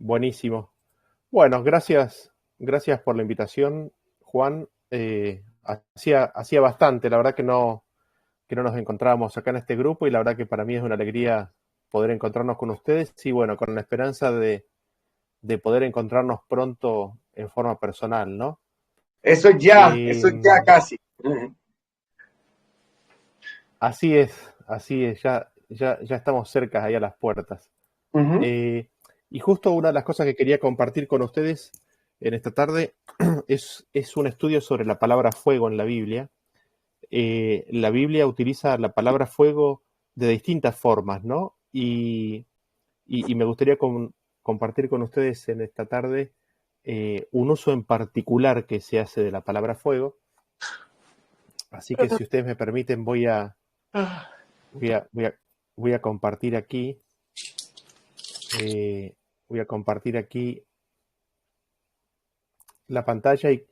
Buenísimo. Bueno, gracias por la invitación, Juan. Hacía bastante, la verdad que no nos encontrábamos acá en este grupo y la verdad que para mí es una alegría poder encontrarnos con ustedes y bueno, con la esperanza de poder encontrarnos pronto en forma personal, ¿no? Eso Eh, ya casi. Ujú. así es, ya estamos cerca ahí a las puertas. Ujú. Eh, y justo una de las cosas que quería compartir con ustedes en esta tarde es un estudio sobre la palabra fuego en la Biblia. La Biblia utiliza la palabra fuego de distintas formas, ¿no? Y me gustaría compartir con ustedes en esta tarde un uso en particular que se hace de la palabra fuego. Así que si ustedes me permiten, voy a, voy a, voy a compartir aquí. Voy a compartir aquí la pantalla y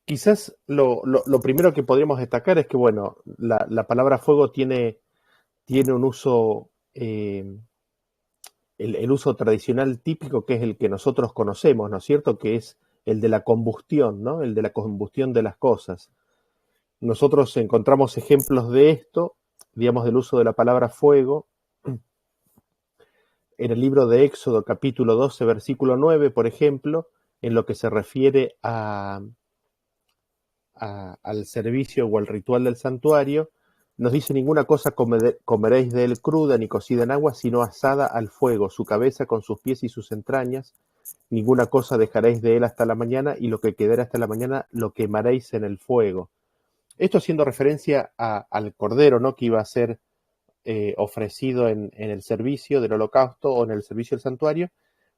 quizás lo primero que podríamos destacar es que, bueno, la palabra fuego tiene un uso, el uso tradicional típico que es el que nosotros conocemos, ¿no es cierto? Que es el de la combustión, ¿no? El de la combustión de las cosas. Nosotros encontramos ejemplos de esto, digamos, del uso de la palabra fuego en el libro de Éxodo capítulo 12, versículo 9, por ejemplo, en lo que se refiere al servicio o al ritual del santuario, nos dice ninguna cosa comeréis de él cruda ni cocida en agua, sino asada al fuego, su cabeza con sus pies y sus entrañas, ninguna cosa dejaréis de él hasta la mañana, y lo que quedara hasta la mañana lo quemaréis en el fuego. Esto haciendo referencia al cordero, ¿no? Que iba a ser ofrecido en el servicio del holocausto o en el servicio del santuario,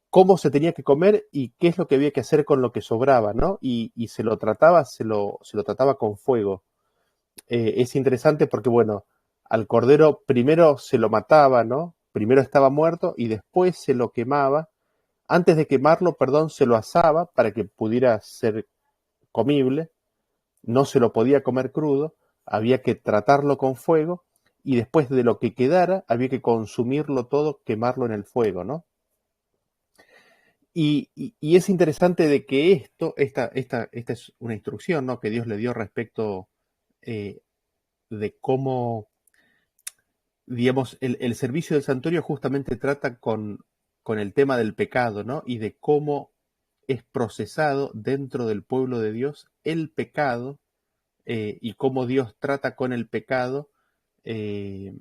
cómo se tenía que comer y qué es lo que había que hacer con lo que sobraba, ¿no? Y se lo trataba con fuego. Es interesante porque, bueno, al cordero primero se lo mataba, ¿no? Primero estaba muerto y después se lo quemaba. Antes de quemarlo, perdón, se lo asaba para que pudiera ser comible. No se lo podía comer crudo, había que tratarlo con fuego y después de lo que quedara había que consumirlo todo, quemarlo en el fuego, ¿no? Y es interesante de que esta es una instrucción, ¿no? Que Dios le dio respecto eh, de cómo, digamos, el servicio del santuario justamente trata con el tema del pecado, ¿no? Y de cómo es procesado dentro del pueblo de Dios el pecado y cómo Dios trata con el pecado, eh,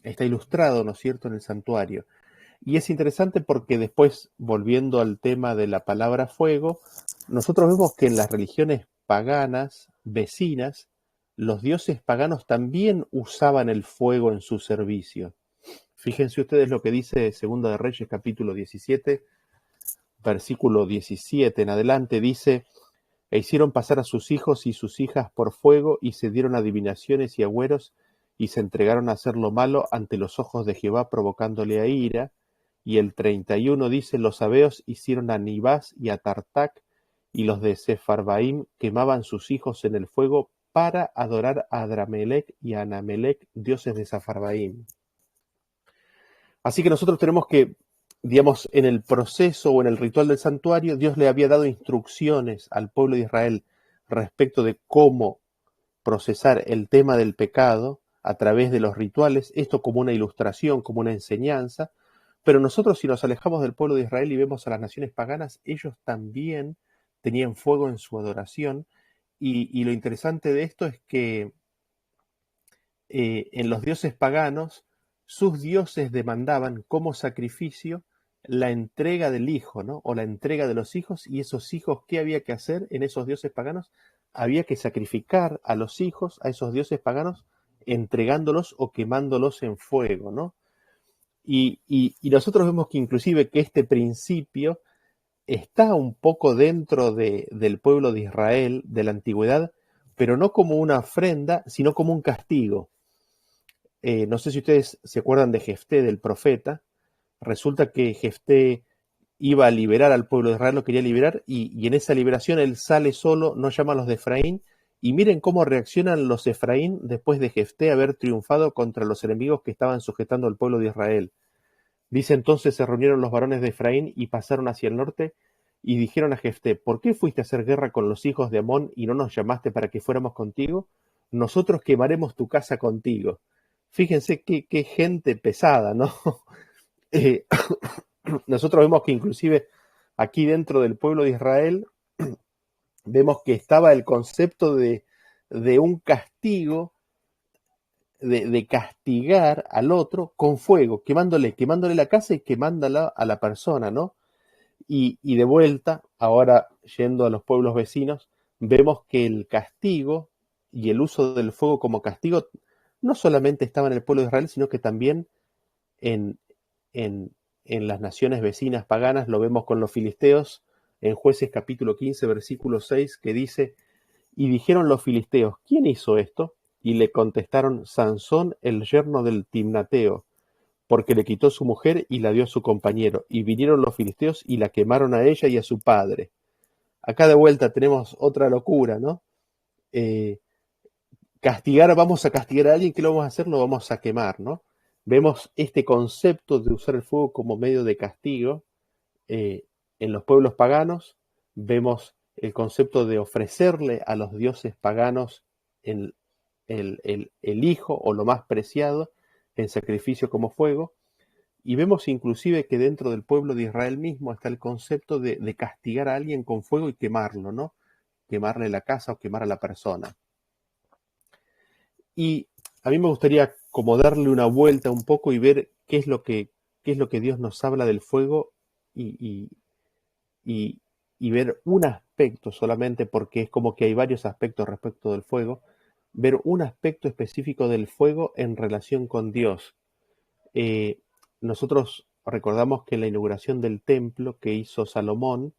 está ilustrado, ¿no es cierto?, en el santuario. Y es interesante porque después, volviendo al tema de la palabra fuego, nosotros vemos que en las religiones paganas vecinas, los dioses paganos también usaban el fuego en su servicio. Fíjense ustedes lo que dice Segunda de Reyes capítulo 17, versículo 17 en adelante, dice: e hicieron pasar a sus hijos y sus hijas por fuego, y se dieron adivinaciones y agüeros, y se entregaron a hacer lo malo ante los ojos de Jehová, provocándole a ira. Y el 31 dice: los sabeos hicieron a Nibás y a Tartac, y los de Sepharvaim quemaban sus hijos en el fuego para adorar a Adramelech y a Anamelech, dioses de Sepharvaim. Así que nosotros tenemos que, digamos, en el proceso o en el ritual del santuario, Dios le había dado instrucciones al pueblo de Israel respecto de cómo procesar el tema del pecado a través de los rituales, esto como una ilustración, como una enseñanza, pero nosotros si nos alejamos del pueblo de Israel y vemos a las naciones paganas, ellos también tenían fuego en su adoración, y lo interesante de esto es que en los dioses paganos, sus dioses demandaban como sacrificio la entrega del hijo, ¿no? O la entrega de los hijos, y esos hijos, ¿qué había que hacer en esos dioses paganos? Había que sacrificar a los hijos, a esos dioses paganos, entregándolos o quemándolos en fuego, ¿no? Y nosotros vemos que inclusive que este principio está un poco dentro del pueblo de Israel, de la antigüedad, pero no como una ofrenda, sino como un castigo. No sé si ustedes se acuerdan de Jefté, del profeta. Resulta que Jefté iba a liberar al pueblo de Israel, lo quería liberar, y en esa liberación él sale solo, no llama a los de Efraín, y miren cómo reaccionan los Efraín después de Jefté haber triunfado contra los enemigos que estaban sujetando al pueblo de Israel. Dice entonces se reunieron los varones de Efraín y pasaron hacia el norte y dijeron a Jefté, ¿por qué fuiste a hacer guerra con los hijos de Amón y no nos llamaste para que fuéramos contigo? Nosotros quemaremos tu casa contigo. Fíjense qué gente pesada, ¿no? Eh, nosotros vemos que inclusive aquí dentro del pueblo de Israel vemos que estaba el concepto de un castigo, de castigar al otro con fuego, quemándole la casa y quemándola a la persona, ¿no? Y de vuelta, ahora yendo a los pueblos vecinos, vemos que el castigo y el uso del fuego como castigo no solamente estaba en el pueblo de Israel, sino que también en, en, en las naciones vecinas paganas, lo vemos con los filisteos, en Jueces capítulo 15, versículo 6, que dice, y dijeron los filisteos, ¿quién hizo esto? Y le contestaron, Sansón, el yerno del Timnateo, porque le quitó su mujer y la dio a su compañero. Y vinieron los filisteos y la quemaron a ella y a su padre. Acá de vuelta tenemos otra locura, ¿no? Eh, vamos a castigar a alguien, ¿qué lo vamos a hacer? Lo vamos a quemar, ¿no? Vemos este concepto de usar el fuego como medio de castigo eh, en los pueblos paganos, vemos el concepto de ofrecerle a los dioses paganos el, el hijo o lo más preciado en sacrificio como fuego, y vemos inclusive que dentro del pueblo de Israel mismo está el concepto de castigar a alguien con fuego y quemarlo, ¿no? Quemarle la casa o quemar a la persona. Y a mí me gustaría como darle una vuelta un poco y ver qué es lo que Dios nos habla del fuego y, y, y ver un aspecto solamente, porque es como que hay varios aspectos respecto del fuego, ver un aspecto específico del fuego en relación con Dios. Eh, Nosotros recordamos que en la inauguración del templo que hizo Salomón,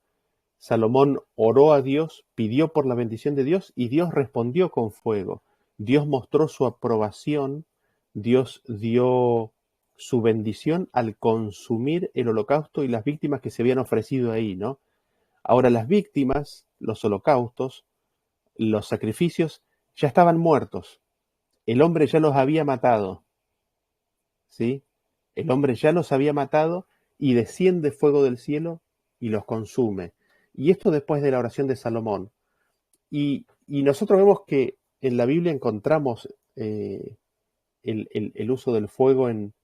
Salomón oró a Dios, pidió por la bendición de Dios y Dios respondió con fuego. Dios mostró su aprobación, Dios dio su bendición al consumir el holocausto y las víctimas que se habían ofrecido ahí, ¿no? Ahora las víctimas, los holocaustos, los sacrificios, ya estaban muertos. El hombre ya los había matado, ¿sí? El hombre ya los había matado y desciende fuego del cielo y los consume. Y esto después de la oración de Salomón. Y nosotros vemos que en la Biblia encontramos el uso del fuego en,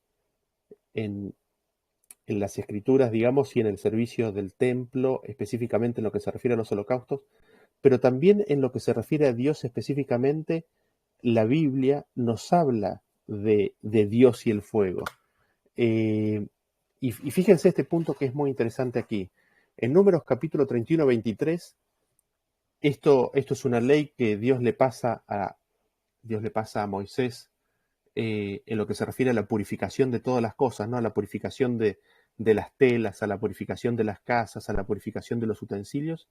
en las escrituras, digamos, y en el servicio del templo, específicamente en lo que se refiere a los holocaustos, pero también en lo que se refiere a Dios específicamente, la Biblia nos habla de Dios y el fuego. Y fíjense este punto que es muy interesante aquí. En Números capítulo 31, 23, esto es una ley que Dios le pasa a Moisés en lo que se refiere a la purificación de todas las cosas, ¿no? A la purificación de las telas, a la purificación de las casas, a la purificación de los utensilios,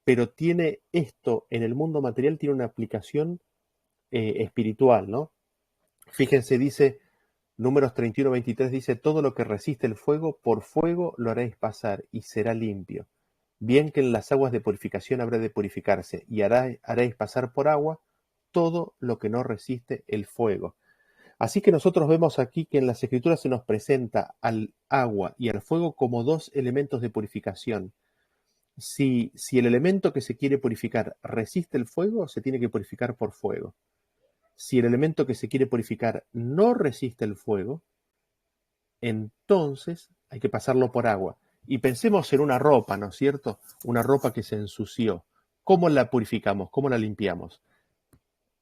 pero tiene esto en el mundo material, tiene una aplicación espiritual, ¿no? Fíjense, dice Números 31, 23, dice, todo lo que resiste el fuego, por fuego lo haréis pasar y será limpio. Bien que en las aguas de purificación habrá de purificarse y haréis pasar por agua todo lo que no resiste el fuego. Así que nosotros vemos aquí que en las escrituras se nos presenta al agua y al fuego como dos elementos de purificación. Si el elemento que se quiere purificar resiste el fuego, se tiene que purificar por fuego. Si el elemento que se quiere purificar no resiste el fuego, entonces hay que pasarlo por agua. Y pensemos en una ropa, ¿no es cierto? Una ropa que se ensució. ¿Cómo la purificamos? ¿Cómo la limpiamos?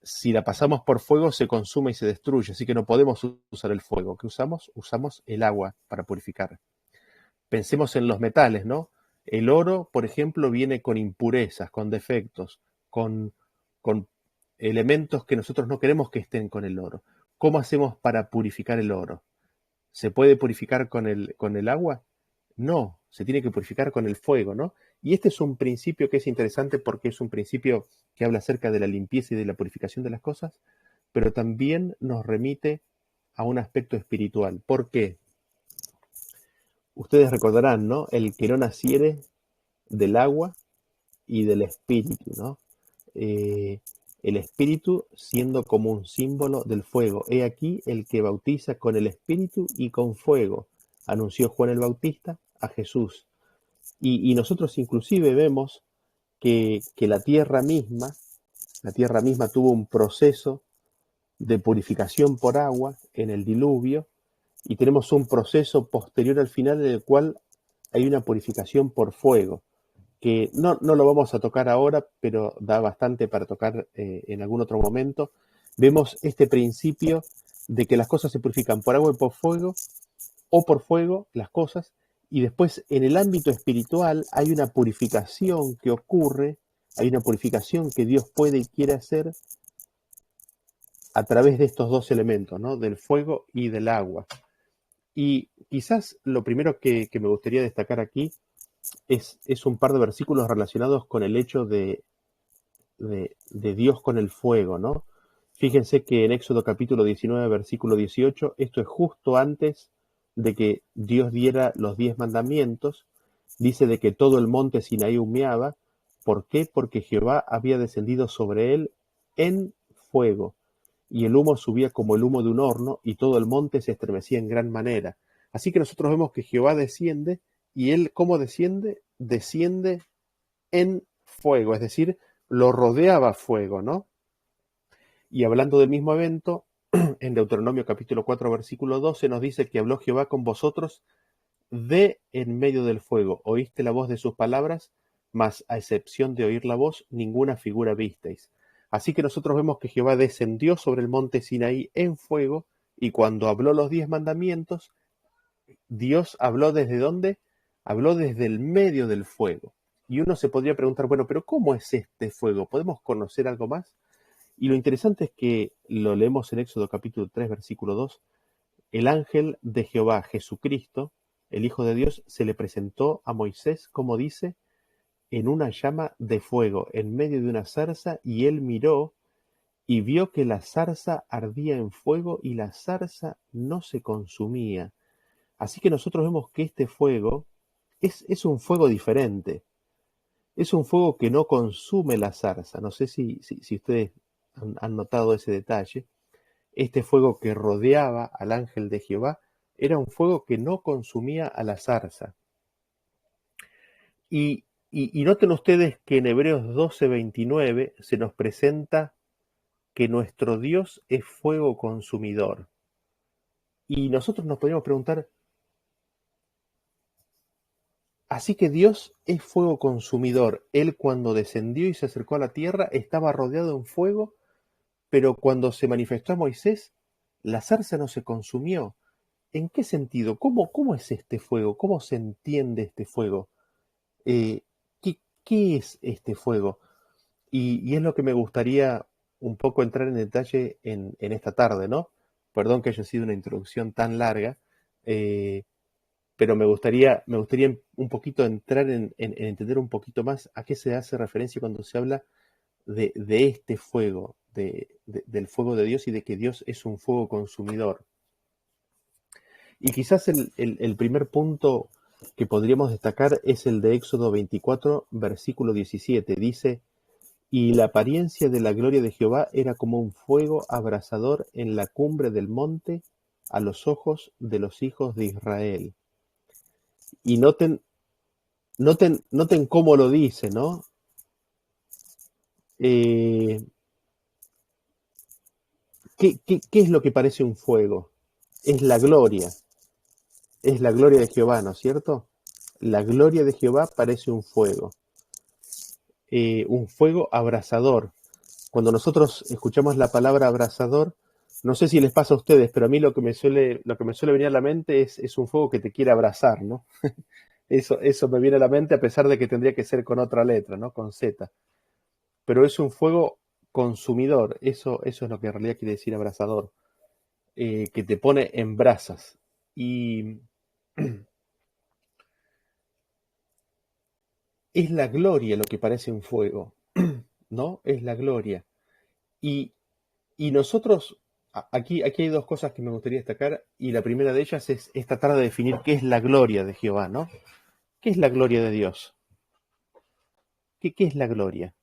Si la pasamos por fuego se consume y se destruye, así que no podemos usar el fuego. ¿Qué usamos? Usamos el agua para purificar. Pensemos en los metales, ¿no? El oro, por ejemplo, viene con impurezas, con defectos, con elementos que nosotros no queremos que estén con el oro. ¿Cómo hacemos para purificar el oro? ¿Se puede purificar con el agua? No, se tiene que purificar con el fuego, ¿no? Y este es un principio que es interesante porque es un principio que habla acerca de la limpieza y de la purificación de las cosas, pero también nos remite a un aspecto espiritual. ¿Por qué? Ustedes recordarán, ¿no? El que no naciere del agua y del espíritu, ¿no? Eh, el espíritu siendo como un símbolo del fuego. He aquí el que bautiza con el espíritu y con fuego. anunció Juan el Bautista a Jesús. Y nosotros inclusive vemos que la tierra misma tuvo un proceso de purificación por agua en el diluvio, y tenemos un proceso posterior al final en el cual hay una purificación por fuego, que no lo vamos a tocar ahora, pero da bastante para tocar en algún otro momento. Vemos este principio de que las cosas se purifican por agua y por fuego, o por fuego, las cosas, y después en el ámbito espiritual hay una purificación que ocurre, hay una purificación que Dios puede y quiere hacer a través de estos dos elementos, ¿no? Del fuego y del agua. Y quizás lo primero que me gustaría destacar aquí es un par de versículos relacionados con el hecho de Dios con el fuego, ¿no? Fíjense que en Éxodo capítulo 19, versículo 18, esto es justo antes de que Dios diera los 10 mandamientos, dice de que todo el monte Sinaí humeaba. ¿Por qué? Porque Jehová había descendido sobre él en fuego, y el humo subía como el humo de un horno, y todo el monte se estremecía en gran manera. Así que nosotros vemos que Jehová desciende, y él, ¿cómo desciende? Desciende en fuego, es decir, lo rodeaba fuego, ¿no? Y hablando del mismo evento, en Deuteronomio capítulo 4, versículo 12, nos dice que habló Jehová con vosotros de en medio del fuego. Oíste la voz de sus palabras, mas a excepción de oír la voz, ninguna figura visteis. Así que nosotros vemos que Jehová descendió sobre el monte Sinaí en fuego, y cuando habló los 10 mandamientos, Dios habló ¿desde dónde? Habló desde el medio del fuego. Y uno se podría preguntar, bueno, pero ¿cómo es este fuego? ¿Podemos conocer algo más? Y lo interesante es que lo leemos en Éxodo capítulo 3, versículo 2. El ángel de Jehová, Jesucristo, el Hijo de Dios, se le presentó a Moisés, como dice, en una llama de fuego, en medio de una zarza, y él miró y vio que la zarza ardía en fuego y la zarza no se consumía. Así que nosotros vemos que este fuego es un fuego diferente. Es un fuego que no consume la zarza. No sé si ustedes han notado ese detalle. Este fuego que rodeaba al ángel de Jehová era un fuego que no consumía a la zarza. Y noten ustedes que en Hebreos 12:29 se nos presenta que nuestro Dios es fuego consumidor. Y nosotros nos podríamos preguntar, así que Dios es fuego consumidor. Él, cuando descendió y se acercó a la tierra, estaba rodeado en fuego, pero cuando se manifestó a Moisés, la zarza no se consumió. ¿En qué sentido? ¿Cómo es este fuego? ¿Cómo se entiende este fuego? Eh, ¿qué es este fuego? Y es lo que me gustaría un poco entrar en detalle en esta tarde, ¿no? Perdón que haya sido una introducción tan larga, pero me gustaría un poquito entrar en entender un poquito más a qué se hace referencia cuando se habla de este fuego, del fuego de Dios, y de que Dios es un fuego consumidor. Y quizás el primer punto que podríamos destacar es el de Éxodo 24, versículo 17. Dice, y la apariencia de la gloria de Jehová era como un fuego abrasador en la cumbre del monte a los ojos de los hijos de Israel. Y noten cómo lo dice, ¿no? ¿Qué es lo que parece un fuego? Es la gloria de Jehová, ¿no es cierto? La gloria de Jehová parece un fuego abrasador. Cuando nosotros escuchamos la palabra abrasador, no sé si les pasa a ustedes, pero a mí lo que me suele venir a la mente es un fuego que te quiere abrazar, ¿no? Eso me viene a la mente, a pesar de que tendría que ser con otra letra, ¿no? Con Z. Pero es un fuego consumidor, eso es lo que en realidad quiere decir abrasador, que te pone en brasas. Y es la gloria lo que parece un fuego, ¿no? Es la gloria. Y nosotros, aquí hay dos cosas que me gustaría destacar, y la primera de ellas es tratar de definir qué es la gloria de Jehová, ¿no? ¿Qué es la gloria de Dios? ¿Qué es la gloria?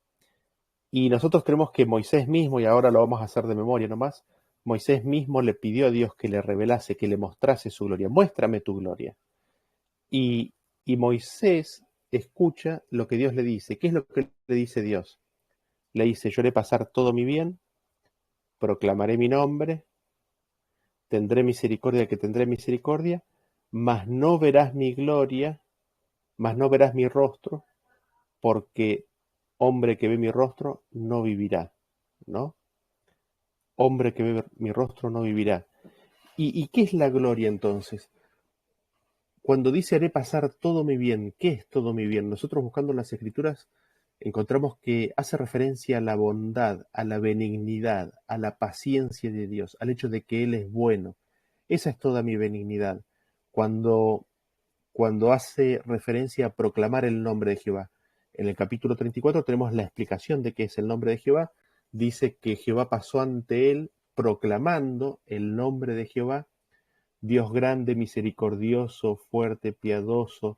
Y nosotros tenemos que Moisés mismo, y ahora lo vamos a hacer de memoria nomás, Moisés mismo le pidió a Dios que le revelase, que le mostrase su gloria. Muéstrame tu gloria. Y, y Moisés escucha lo que Dios le dice. ¿Qué es lo que le dice Dios? Le dice, yo haré pasar todo mi bien, proclamaré mi nombre, tendré misericordia del que tendré misericordia, mas no verás mi gloria, mas no verás mi rostro, porque hombre que ve mi rostro no vivirá, ¿no? Hombre que ve mi rostro no vivirá. ¿Y qué es la gloria entonces? Cuando dice haré pasar todo mi bien, ¿qué es todo mi bien? Nosotros buscando las escrituras encontramos que hace referencia a la bondad, a la benignidad, a la paciencia de Dios, al hecho de que Él es bueno. Esa es toda mi benignidad. Cuando, cuando hace referencia a proclamar el nombre de Jehová. En el capítulo 34 tenemos la explicación de qué es el nombre de Jehová. Dice que Jehová pasó ante él proclamando el nombre de Jehová, Dios grande, misericordioso, fuerte, piadoso,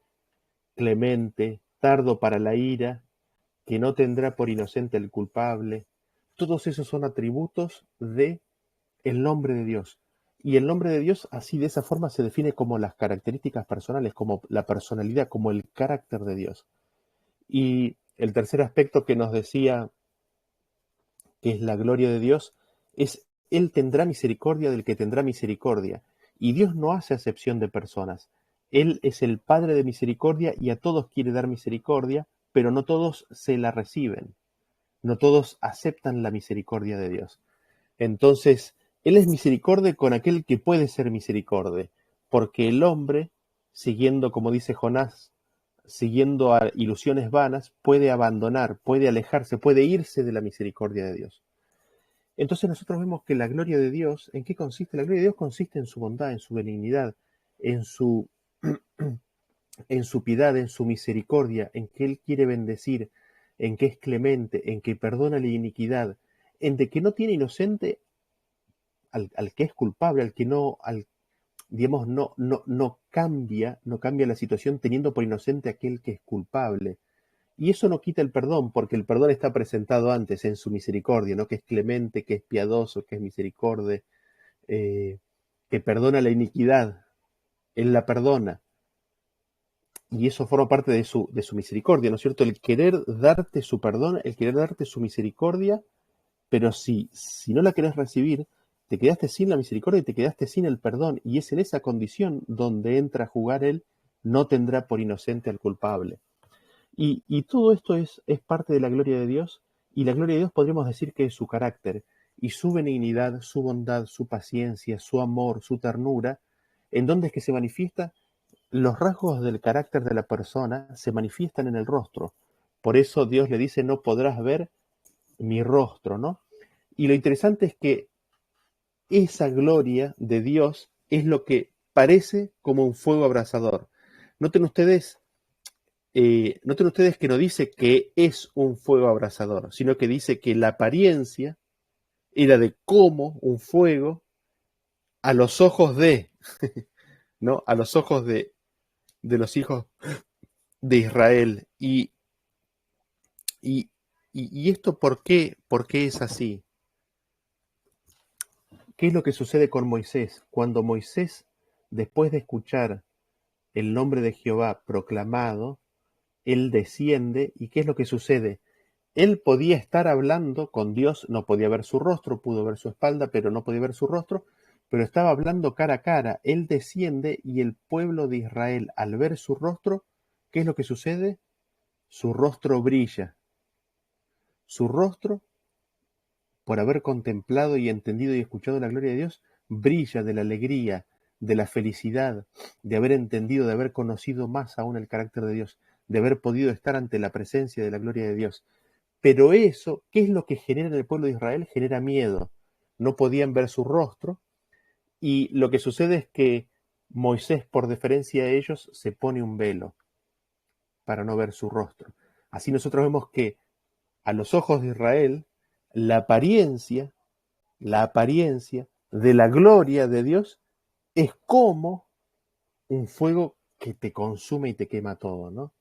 clemente, tardo para la ira, que no tendrá por inocente el culpable. Todos esos son atributos de el nombre de Dios. Y el nombre de Dios así de esa forma se define como las características personales, como la personalidad, como el carácter de Dios. Y el tercer aspecto que nos decía que es la gloria de Dios es Él tendrá misericordia del que tendrá misericordia. Y Dios no hace acepción de personas. Él es el Padre de misericordia y a todos quiere dar misericordia, pero no todos se la reciben. No todos aceptan la misericordia de Dios. Entonces, Él es misericordia con aquel que puede ser misericordia, porque el hombre, siguiendo, como dice Jonás, siguiendo a ilusiones vanas, puede abandonar, puede alejarse, puede irse de la misericordia de Dios. Entonces nosotros vemos que la gloria de Dios, ¿en qué consiste? La gloria de Dios consiste en su bondad, en su benignidad, en su, en su piedad, en su misericordia, en que Él quiere bendecir, en que es clemente, en que perdona la iniquidad, en de que no tiene inocente al que es culpable, al que no, digamos, no cambia la situación teniendo por inocente a aquel que es culpable. Y eso no quita el perdón, porque el perdón está presentado antes en su misericordia, ¿no? Que es clemente, que es piadoso, que es misericordia, que perdona la iniquidad, Él la perdona. Y eso forma parte de su misericordia, ¿no es cierto? El querer darte su perdón, el querer darte su misericordia, pero si no la querés recibir, te quedaste sin la misericordia y te quedaste sin el perdón. Y es en esa condición donde entra a jugar Él, no tendrá por inocente al culpable. Y todo esto es parte de la gloria de Dios, y la gloria de Dios podríamos decir que es su carácter, y su benignidad, su bondad, su paciencia, su amor, su ternura. ¿En dónde es que se manifiesta? Los rasgos del carácter de la persona se manifiestan en el rostro. Por eso Dios le dice, no podrás ver mi rostro, ¿no? Y lo interesante es que esa gloria de Dios es lo que parece como un fuego abrasador. Noten ustedes noten ustedes que no dice que es un fuego abrasador, sino que dice que la apariencia era de cómo un fuego a los ojos de, ¿no? A los ojos de los hijos de Israel. Y, y esto por qué es así? ¿Qué es lo que sucede con Moisés? Cuando Moisés, después de escuchar el nombre de Jehová proclamado, él desciende y ¿qué es lo que sucede? Él podía estar hablando con Dios, no podía ver su rostro, pudo ver su espalda, pero no podía ver su rostro, pero estaba hablando cara a cara. Él desciende y el pueblo de Israel, al ver su rostro, ¿qué es lo que sucede? Su rostro brilla. Su rostro, por haber contemplado y entendido y escuchado la gloria de Dios, brilla de la alegría, de la felicidad, de haber entendido, de haber conocido más aún el carácter de Dios, de haber podido estar ante la presencia de la gloria de Dios. Pero eso, ¿qué es lo que genera en el pueblo de Israel? Genera miedo. No podían ver su rostro y lo que sucede es que Moisés, por deferencia a ellos, se pone un velo para no ver su rostro. Así nosotros vemos que a los ojos de Israel, la apariencia de la gloria de Dios es como un fuego que te consume y te quema todo, ¿no?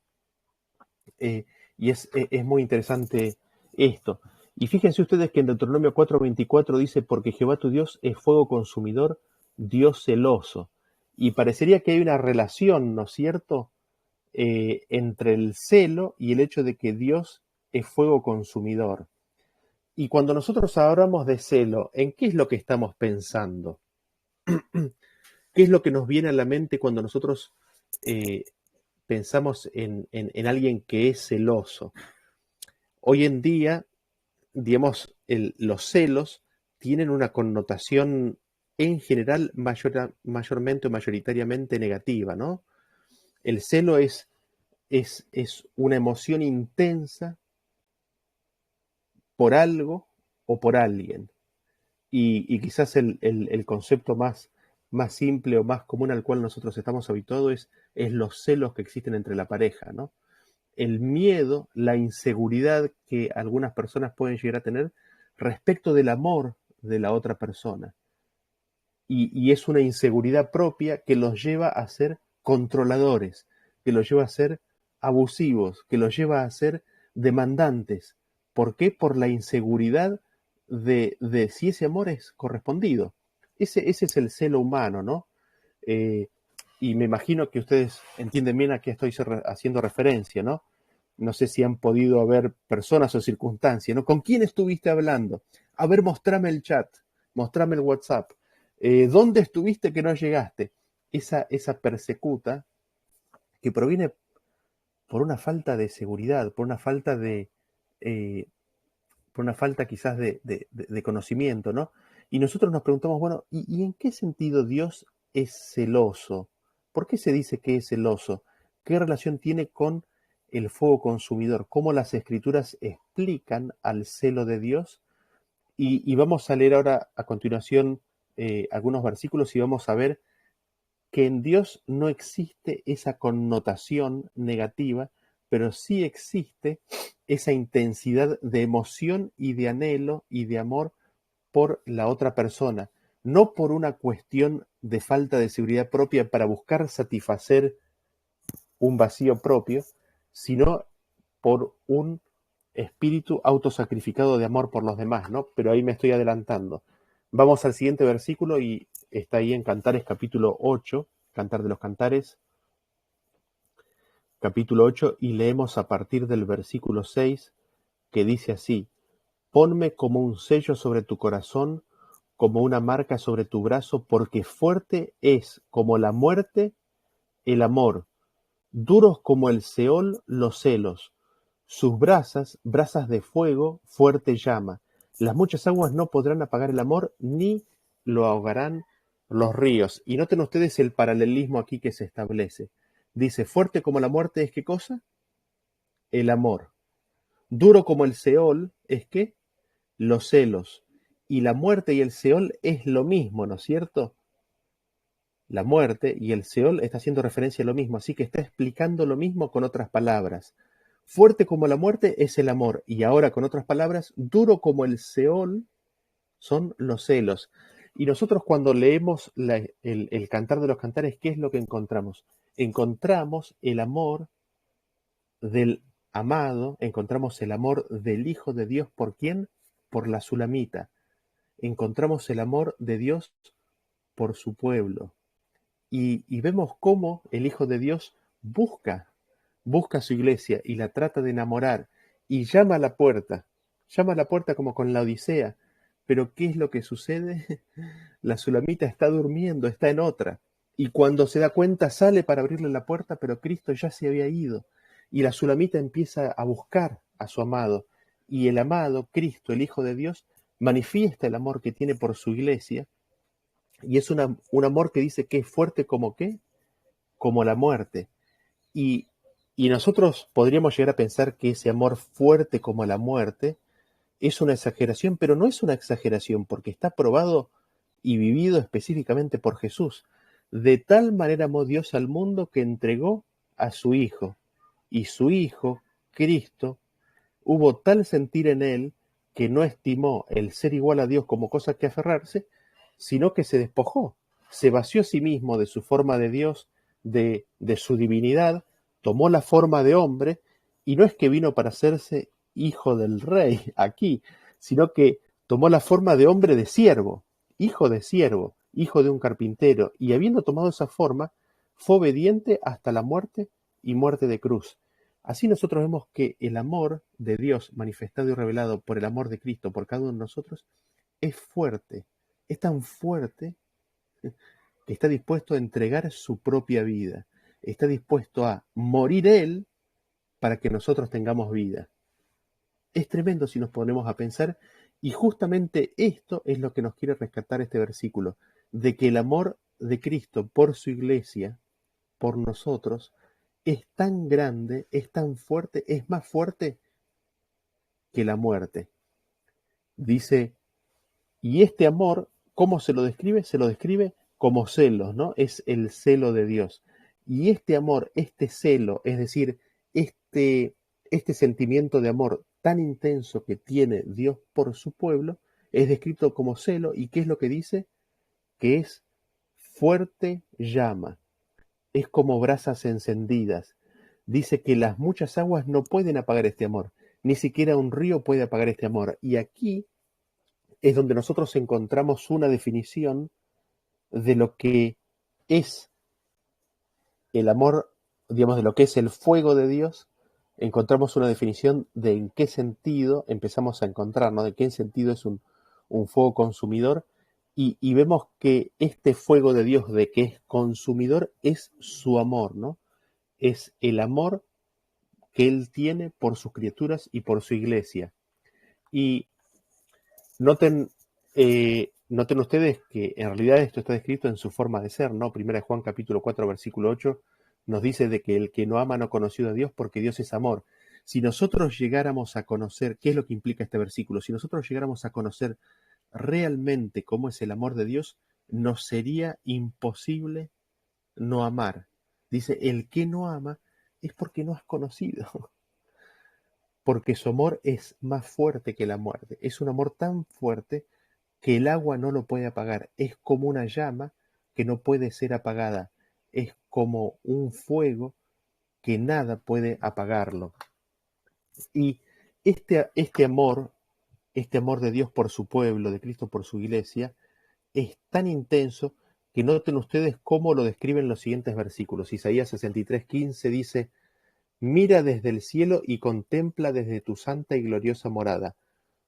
Y es muy interesante esto. Y fíjense ustedes que en Deuteronomio 4:24 dice, porque Jehová tu Dios es fuego consumidor, Dios celoso. Y parecería que hay una relación, ¿no es cierto?, entre el celo y el hecho de que Dios es fuego consumidor. Y cuando nosotros hablamos de celo, ¿en qué es lo que estamos pensando? ¿Qué es lo que nos viene a la mente cuando nosotros pensamos en alguien que es celoso? Hoy en día, digamos, los celos tienen una connotación en general mayormente o mayoritariamente negativa, ¿no? El celo es una emoción intensa por algo o por alguien. Y quizás el concepto más simple o más común al cual nosotros estamos habituados es los celos que existen entre la pareja, ¿no? El miedo, la inseguridad que algunas personas pueden llegar a tener respecto del amor de la otra persona. Y es una inseguridad propia que los lleva a ser controladores, que los lleva a ser abusivos, que los lleva a ser demandantes. ¿Por qué? Por la inseguridad de si ese amor es correspondido. Ese es el celo humano, ¿no? Y me imagino que ustedes entienden bien a qué estoy haciendo referencia, ¿no? No sé si han podido haber personas o circunstancias, ¿no? ¿Con quién estuviste hablando? A ver, mostrame el chat, mostrame el WhatsApp. ¿Dónde estuviste que no llegaste? Esa persecuta que proviene por una falta de seguridad, por una falta por una falta quizás de conocimiento, ¿no? Y nosotros nos preguntamos, bueno, ¿y en qué sentido Dios es celoso? ¿Por qué se dice que es celoso? ¿Qué relación tiene con el fuego consumidor? ¿Cómo las escrituras explican al celo de Dios? Y vamos a leer ahora a continuación algunos versículos y vamos a ver que en Dios no existe esa connotación negativa, pero sí existe esa intensidad de emoción y de anhelo y de amor por la otra persona, no por una cuestión de falta de seguridad propia para buscar satisfacer un vacío propio, sino por un espíritu autosacrificado de amor por los demás, ¿no? Pero ahí me estoy adelantando. Vamos al siguiente versículo y está ahí en Cantares capítulo 8, Cantar de los Cantares, capítulo 8, y leemos a partir del versículo 6, que dice así: ponme como un sello sobre tu corazón, como una marca sobre tu brazo, porque fuerte es como la muerte el amor, duros como el Seol los celos. Sus brasas de fuego, fuerte llama. Las muchas aguas no podrán apagar el amor, ni lo ahogarán los ríos. Y noten ustedes el paralelismo aquí que se establece. Dice, fuerte como la muerte es ¿qué cosa? El amor. Duro como el Seol es ¿qué? Los celos. Y la muerte y el Seol es lo mismo, ¿no es cierto? La muerte y el Seol está haciendo referencia a lo mismo, así que está explicando lo mismo con otras palabras. Fuerte como la muerte es el amor, y ahora con otras palabras, duro como el Seol son los celos. Y nosotros cuando leemos el Cantar de los Cantares, ¿qué es lo que encontramos? Encontramos el amor del amado, encontramos el amor del Hijo de Dios, ¿por quién? Por la Sulamita. Encontramos el amor de Dios por su pueblo. Y vemos cómo el Hijo de Dios busca a su iglesia y la trata de enamorar y llama a la puerta como con la Odisea. Pero ¿qué es lo que sucede? La Sulamita está durmiendo, está en otra. Y cuando se da cuenta sale para abrirle la puerta, pero Cristo ya se había ido. Y la Sulamita empieza a buscar a su amado. Y el amado, Cristo, el Hijo de Dios, manifiesta el amor que tiene por su iglesia. Y es un amor que dice que es fuerte como qué, como la muerte. Y nosotros podríamos llegar a pensar que ese amor fuerte como la muerte es una exageración, pero no es una exageración porque está probado y vivido específicamente por Jesús. De tal manera amó Dios al mundo que entregó a su Hijo. Y su Hijo, Cristo, hubo tal sentir en él que no estimó el ser igual a Dios como cosa que aferrarse, sino que se despojó, se vació a sí mismo de su forma de Dios, de su divinidad, tomó la forma de hombre, y no es que vino para hacerse hijo del rey aquí, sino que tomó la forma de hombre de siervo, hijo de un carpintero, y habiendo tomado esa forma, fue obediente hasta la muerte y muerte de cruz. Así nosotros vemos que el amor de Dios manifestado y revelado por el amor de Cristo por cada uno de nosotros es fuerte, es tan fuerte que está dispuesto a entregar su propia vida, está dispuesto a morir Él para que nosotros tengamos vida. Es tremendo si nos ponemos a pensar, y justamente esto es lo que nos quiere rescatar este versículo, de que el amor de Cristo por su iglesia, por nosotros, es tan grande, es tan fuerte, es más fuerte que la muerte. Dice, y este amor, ¿cómo se lo describe? Se lo describe como celos, ¿no? Es el celo de Dios. Y este amor, este celo, es decir, este sentimiento de amor tan intenso que tiene Dios por su pueblo, es descrito como celo. ¿Y qué es lo que dice? Que es fuerte llama, es como brasas encendidas. Dice que las muchas aguas no pueden apagar este amor, ni siquiera un río puede apagar este amor. Y aquí es donde nosotros encontramos una definición de lo que es el amor, digamos, de lo que es el fuego de Dios. Encontramos una definición de en qué sentido empezamos a encontrar, ¿no? De qué sentido es un fuego consumidor. Y vemos que este fuego de Dios, de que es consumidor, es su amor, ¿no? Es el amor que Él tiene por sus criaturas y por su iglesia. Y noten, noten ustedes que en realidad esto está descrito en su forma de ser, ¿no? Primera de Juan capítulo 4, versículo 8, nos dice de que el que no ama no ha conocido a Dios porque Dios es amor. Si nosotros llegáramos a conocer, ¿qué es lo que implica este versículo? Si nosotros llegáramos a conocer realmente cómo es el amor de Dios, nos sería imposible no amar. Dice, el que no ama es porque no has conocido, porque su amor es más fuerte que la muerte. Es un amor tan fuerte que el agua no lo puede apagar. Es como una llama que no puede ser apagada. Es como un fuego que nada puede apagarlo. Y este amor de Dios por su pueblo, de Cristo por su iglesia, es tan intenso que noten ustedes cómo lo describen los siguientes versículos. Isaías 63:15 dice, mira desde el cielo y contempla desde tu santa y gloriosa morada.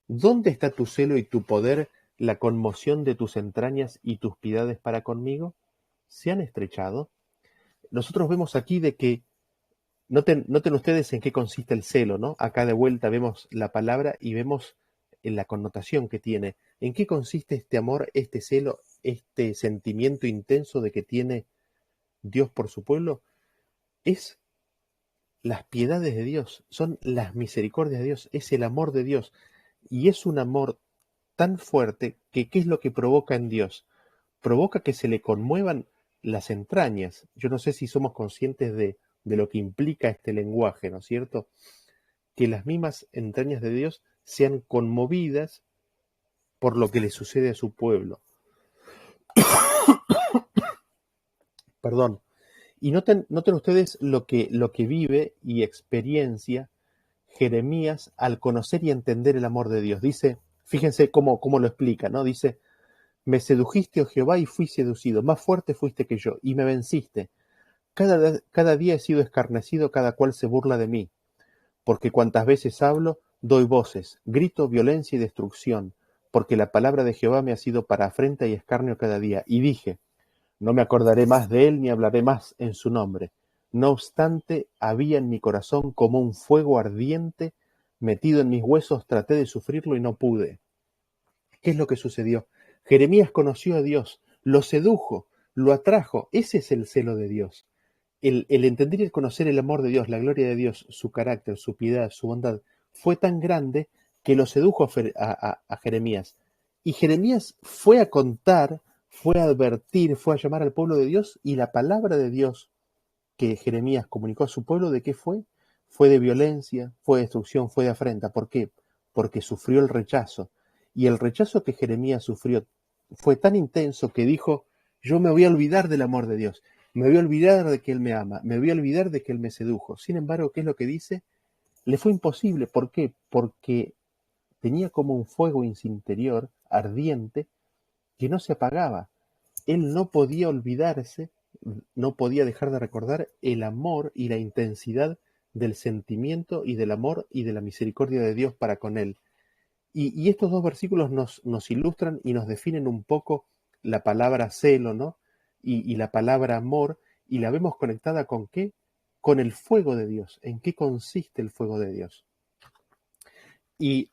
¿Dónde está tu celo y tu poder, la conmoción de tus entrañas y tus piedades para conmigo? ¿Se han estrechado? Nosotros vemos aquí de que, noten ustedes en qué consiste el celo, ¿no? Acá de vuelta vemos la palabra y vemos en la connotación que tiene. ¿En qué consiste este amor, este celo, este sentimiento intenso de que tiene Dios por su pueblo? Es las piedades de Dios, son las misericordias de Dios, es el amor de Dios. Y es un amor tan fuerte que ¿qué es lo que provoca en Dios? Provoca que se le conmuevan las entrañas. Yo no sé si somos conscientes de lo que implica este lenguaje, ¿no es cierto? Que las mismas entrañas de Dios sean conmovidas por lo que le sucede a su pueblo. Perdón. Y noten ustedes lo que vive y experiencia Jeremías al conocer y entender el amor de Dios. Dice, fíjense cómo lo explica, ¿no? Dice, me sedujiste, oh Jehová, y fui seducido, más fuerte fuiste que yo, y me venciste. Cada día he sido escarnecido, cada cual se burla de mí, porque cuantas veces hablo, doy voces, grito violencia y destrucción, porque la palabra de Jehová me ha sido para afrenta y escarnio cada día. Y dije, no me acordaré más de él ni hablaré más en su nombre. No obstante, había en mi corazón como un fuego ardiente metido en mis huesos, traté de sufrirlo y no pude. ¿Qué es lo que sucedió? Jeremías conoció a Dios, lo sedujo, lo atrajo. Ese es el celo de Dios. El entender y el conocer el amor de Dios, la gloria de Dios, su carácter, su piedad, su bondad, fue tan grande que lo sedujo a Jeremías. Y Jeremías fue a contar, fue a advertir, fue a llamar al pueblo de Dios, y la palabra de Dios que Jeremías comunicó a su pueblo, ¿de qué fue? Fue de violencia, fue de destrucción, fue de afrenta. ¿Por qué? Porque sufrió el rechazo. Y el rechazo que Jeremías sufrió fue tan intenso que dijo, yo me voy a olvidar del amor de Dios, me voy a olvidar de que Él me ama, me voy a olvidar de que Él me sedujo. Sin embargo, ¿qué es lo que dice? Le fue imposible. ¿Por qué? Porque tenía como un fuego en su interior, ardiente, que no se apagaba. Él no podía olvidarse, no podía dejar de recordar el amor y la intensidad del sentimiento y del amor y de la misericordia de Dios para con él. Y estos dos versículos nos ilustran y nos definen un poco la palabra celo, ¿no? Y la palabra amor, y la vemos conectada ¿con qué? Con el fuego de Dios. ¿En qué consiste el fuego de Dios? Y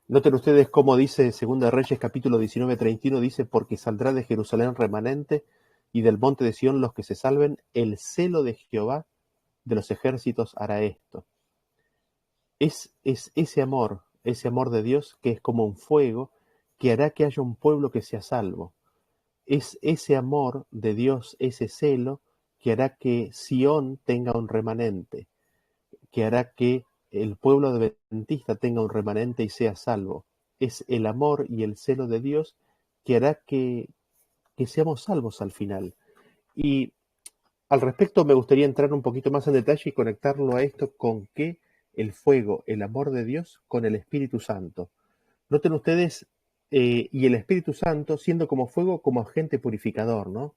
noten ustedes cómo dice 2 Reyes capítulo 19:31, dice, porque saldrá de Jerusalén remanente y del monte de Sión los que se salven, el celo de Jehová de los ejércitos hará esto. Es ese amor de Dios que es como un fuego que hará que haya un pueblo que sea salvo. Es ese amor de Dios, ese celo, que hará que Sión tenga un remanente, que hará que el pueblo adventista tenga un remanente y sea salvo. Es el amor y el celo de Dios que hará que seamos salvos al final. Y al respecto me gustaría entrar un poquito más en detalle y conectarlo a esto con que el fuego, el amor de Dios con el Espíritu Santo. Noten ustedes, y el Espíritu Santo siendo como fuego, como agente purificador, ¿no?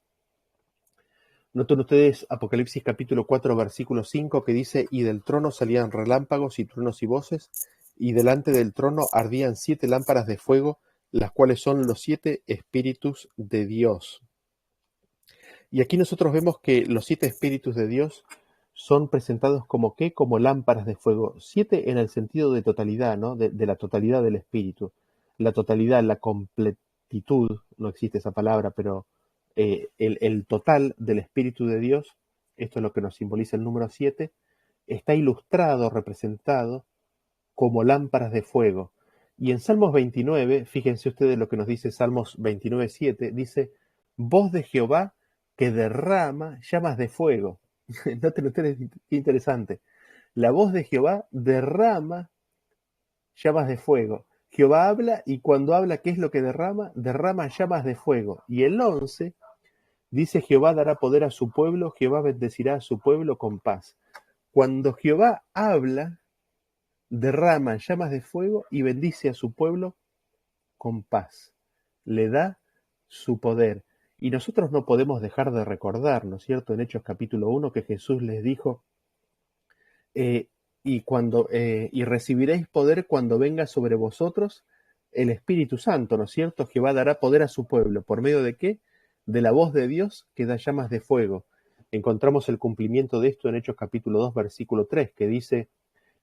Noten ustedes Apocalipsis capítulo 4, versículo 5, que dice, y del trono salían relámpagos y truenos y voces, y delante del trono ardían 7 lámparas de fuego, las cuales son los 7 espíritus de Dios. Y aquí nosotros vemos que los 7 espíritus de Dios son presentados como ¿qué? Como lámparas de fuego. 7 en el sentido de totalidad, ¿no? De la totalidad del espíritu. La totalidad, la completitud, no existe esa palabra, pero el total del espíritu de Dios, esto es lo que nos simboliza el número 7, está ilustrado, representado como lámparas de fuego. Y en Salmos 29, fíjense ustedes lo que nos dice Salmos 29:7, dice, voz de Jehová que derrama llamas de fuego. Noten ustedes qué interesante. La voz de Jehová derrama llamas de fuego. Jehová habla y cuando habla, ¿qué es lo que derrama? Derrama llamas de fuego. Y el 11 dice, Jehová dará poder a su pueblo, Jehová bendecirá a su pueblo con paz. Cuando Jehová habla, derrama llamas de fuego y bendice a su pueblo con paz. Le da su poder. Y nosotros no podemos dejar de recordar, ¿no es cierto?, en Hechos capítulo 1, que Jesús les dijo, y recibiréis poder cuando venga sobre vosotros el Espíritu Santo, ¿no es cierto? Jehová dará poder a su pueblo. ¿Por medio de qué? De la voz de Dios que da llamas de fuego. Encontramos el cumplimiento de esto en Hechos capítulo 2, versículo 3, que dice,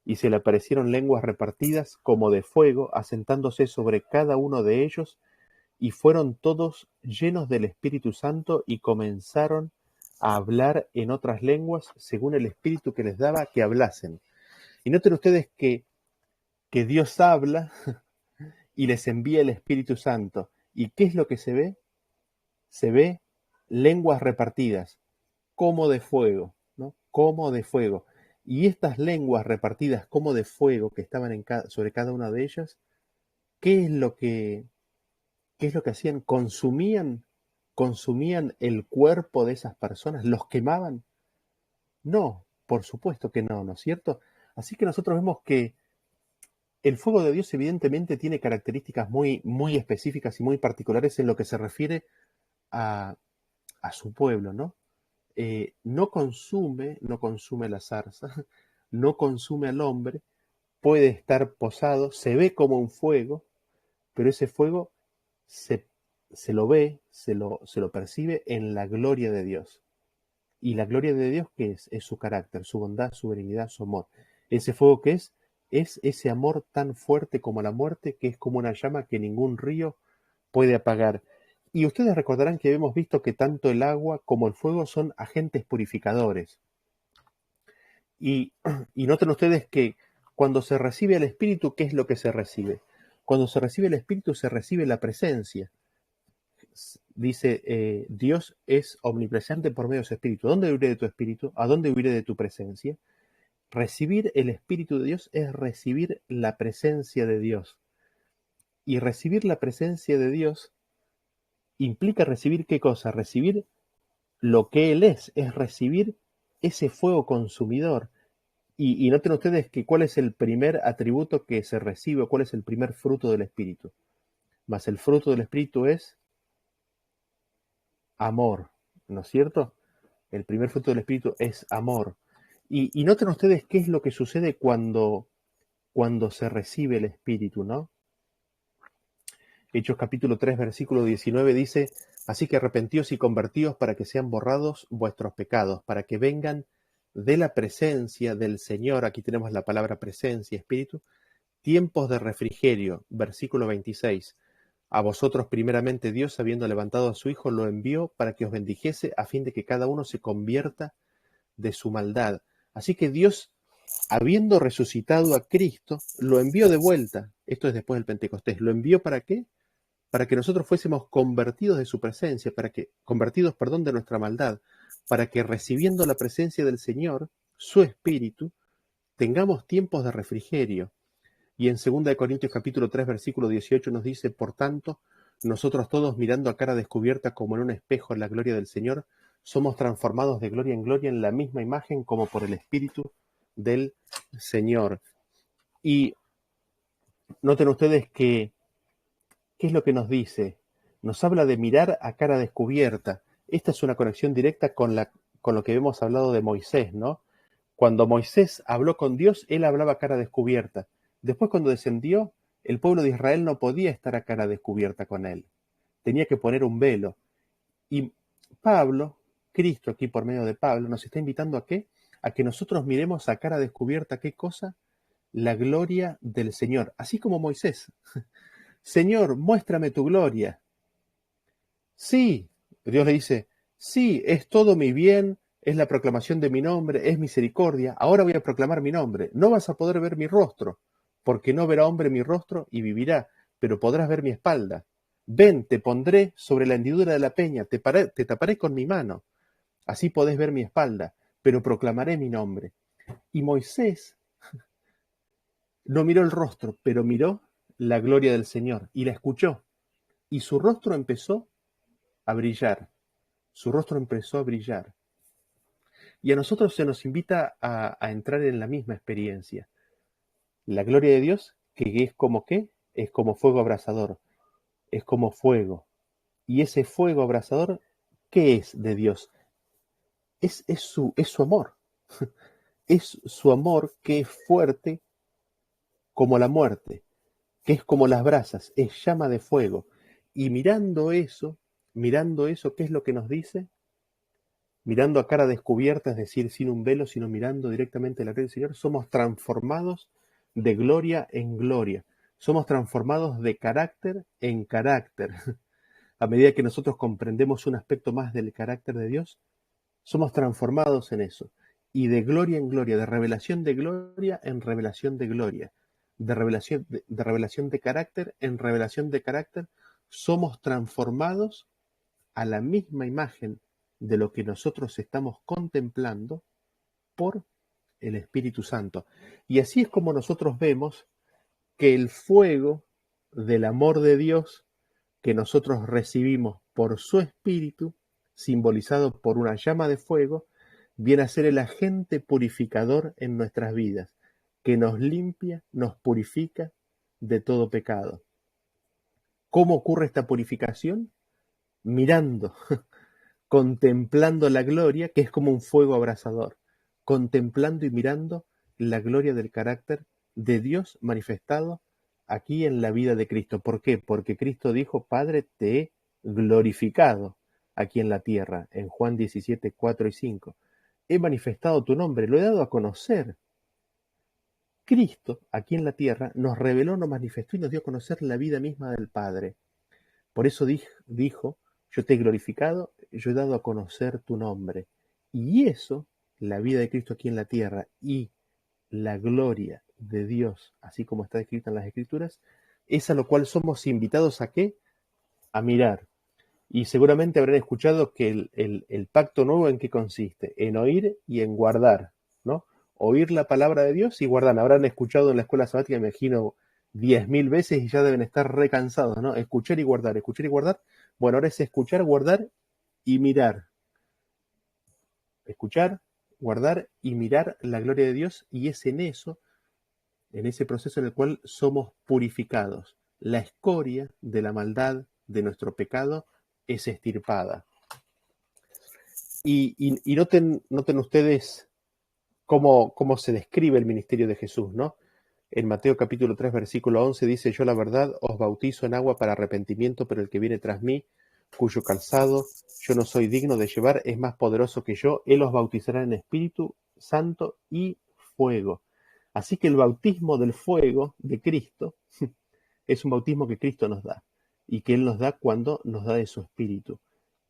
y se le aparecieron lenguas repartidas como de fuego, asentándose sobre cada uno de ellos, y fueron todos llenos del Espíritu Santo y comenzaron a hablar en otras lenguas según el Espíritu que les daba que hablasen. Y noten ustedes que Dios habla y les envía el Espíritu Santo. ¿Y qué es lo que se ve? Se ve lenguas repartidas, como de fuego, ¿no? Como de fuego. Y estas lenguas repartidas como de fuego que estaban sobre cada una de ellas, ¿qué es lo que hacían? ¿Consumían el cuerpo de esas personas? ¿Los quemaban? No, por supuesto que no, ¿no es cierto? Así que nosotros vemos que el fuego de Dios evidentemente tiene características muy, muy específicas y muy particulares en lo que se refiere a, su pueblo, ¿no? No consume la zarza, no consume al hombre, puede estar posado, se ve como un fuego, pero ese fuego se lo ve, se lo percibe en la gloria de Dios. Y la gloria de Dios, ¿qué es? Es su carácter, su bondad, su benignidad, su amor. Ese fuego que es ese amor tan fuerte como la muerte, que es como una llama que ningún río puede apagar. Y ustedes recordarán que hemos visto que tanto el agua como el fuego son agentes purificadores. Y noten ustedes que cuando se recibe el Espíritu, ¿qué es lo que se recibe? Cuando se recibe el Espíritu, se recibe la presencia. Dice, Dios es omnipresente por medio de su Espíritu. ¿Dónde huiré de tu Espíritu? ¿A dónde huiré de tu presencia? Recibir el Espíritu de Dios es recibir la presencia de Dios. Y recibir la presencia de Dios implica recibir ¿qué cosa? Recibir lo que Él es recibir ese fuego consumidor. Y noten ustedes que cuál es el primer atributo que se recibe, cuál es el primer fruto del Espíritu. Mas el fruto del Espíritu es amor, ¿no es cierto? El primer fruto del Espíritu es amor. Y noten ustedes qué es lo que sucede cuando se recibe el Espíritu, ¿no? Hechos capítulo 3, versículo 19 dice, así que arrepentíos y convertíos para que sean borrados vuestros pecados, para que vengan de la presencia del Señor, aquí tenemos la palabra presencia, Espíritu, tiempos de refrigerio, versículo 26. A vosotros primeramente Dios, habiendo levantado a su Hijo, lo envió para que os bendijese a fin de que cada uno se convierta de su maldad. Así que Dios, habiendo resucitado a Cristo, lo envió de vuelta. Esto es después del Pentecostés. ¿Lo envió para qué? Para que nosotros fuésemos convertidos de su presencia, convertidos, de nuestra maldad, para que recibiendo la presencia del Señor, su Espíritu, tengamos tiempos de refrigerio. Y en 2 Corintios capítulo 3, versículo 18 nos dice, por tanto, nosotros todos mirando a cara descubierta como en un espejo la gloria del Señor, somos transformados de gloria en gloria en la misma imagen como por el Espíritu del Señor. Y noten ustedes que, ¿qué es lo que nos dice? Nos habla de mirar a cara descubierta. Esta es una conexión directa con lo que hemos hablado de Moisés, ¿no? Cuando Moisés habló con Dios, él hablaba a cara descubierta. Después, cuando descendió, el pueblo de Israel no podía estar a cara descubierta con él. Tenía que poner un velo. Y Pablo, Cristo aquí por medio de Pablo, nos está invitando ¿a qué? A que nosotros miremos a cara descubierta, ¿qué cosa? La gloria del Señor. Así como Moisés. Señor, muéstrame tu gloria. Sí, Dios le dice, sí, es todo mi bien, es la proclamación de mi nombre, es misericordia, ahora voy a proclamar mi nombre. No vas a poder ver mi rostro, porque no verá hombre mi rostro y vivirá, pero podrás ver mi espalda. Ven, te pondré sobre la hendidura de la peña, te taparé con mi mano, así podés ver mi espalda, pero proclamaré mi nombre. Y Moisés no miró el rostro, pero miró la gloria del Señor y la escuchó, y su rostro empezó a brillar. Su rostro empezó a brillar. Y a nosotros se nos invita a entrar en la misma experiencia. La gloria de Dios, que es como qué, es como fuego abrasador, es como fuego. Y ese fuego abrasador, ¿qué es de Dios? Es su amor. Es su amor que es fuerte como la muerte, que es como las brasas, es llama de fuego. Y mirando eso, ¿qué es lo que nos dice? Mirando a cara descubierta, es decir, sin un velo, sino mirando directamente la gloria del Señor, somos transformados de gloria en gloria. Somos transformados de carácter en carácter. A medida que nosotros comprendemos un aspecto más del carácter de Dios, somos transformados en eso. Y de gloria en gloria, de revelación de gloria en revelación de gloria, de revelación de carácter en revelación de carácter, somos transformados a la misma imagen de lo que nosotros estamos contemplando por el Espíritu Santo. Y así es como nosotros vemos que el fuego del amor de Dios que nosotros recibimos por su Espíritu, simbolizado por una llama de fuego, viene a ser el agente purificador en nuestras vidas, que nos limpia, nos purifica de todo pecado. ¿Cómo ocurre esta purificación? Mirando, contemplando la gloria, que es como un fuego abrasador, contemplando y mirando la gloria del carácter de Dios manifestado aquí en la vida de Cristo. ¿Por qué? Porque Cristo dijo, Padre, te he glorificado aquí en la tierra, en Juan 17, 4 y 5. He manifestado tu nombre, lo he dado a conocer. Cristo, aquí en la tierra, nos reveló, nos manifestó y nos dio a conocer la vida misma del Padre. Por eso dijo, yo te he glorificado, yo he dado a conocer tu nombre. Y eso, la vida de Cristo aquí en la tierra y la gloria de Dios, así como está escrita en las Escrituras, es a lo cual somos invitados a ¿qué? A mirar. Y seguramente habrán escuchado que el pacto nuevo en qué consiste, en oír y en guardar, ¿no? Oír la palabra de Dios y guardar. Habrán escuchado en la escuela sabática, me imagino, 10.000 veces y ya deben estar recansados, ¿no? Escuchar y guardar, escuchar y guardar. Bueno, ahora es escuchar, guardar y mirar. Escuchar guardar y mirar la gloria de Dios, y es en eso, en ese proceso en el cual somos purificados. La escoria de la maldad de nuestro pecado es extirpada. Y noten ustedes cómo se describe el ministerio de Jesús, ¿no? En Mateo capítulo 3, versículo 11 dice: yo la verdad os bautizo en agua para arrepentimiento, pero el que viene tras mí, cuyo calzado yo no soy digno de llevar, es más poderoso que yo. Él os bautizará en Espíritu Santo y fuego. Así que el bautismo del fuego de Cristo es un bautismo que Cristo nos da, y que Él nos da cuando nos da de su Espíritu.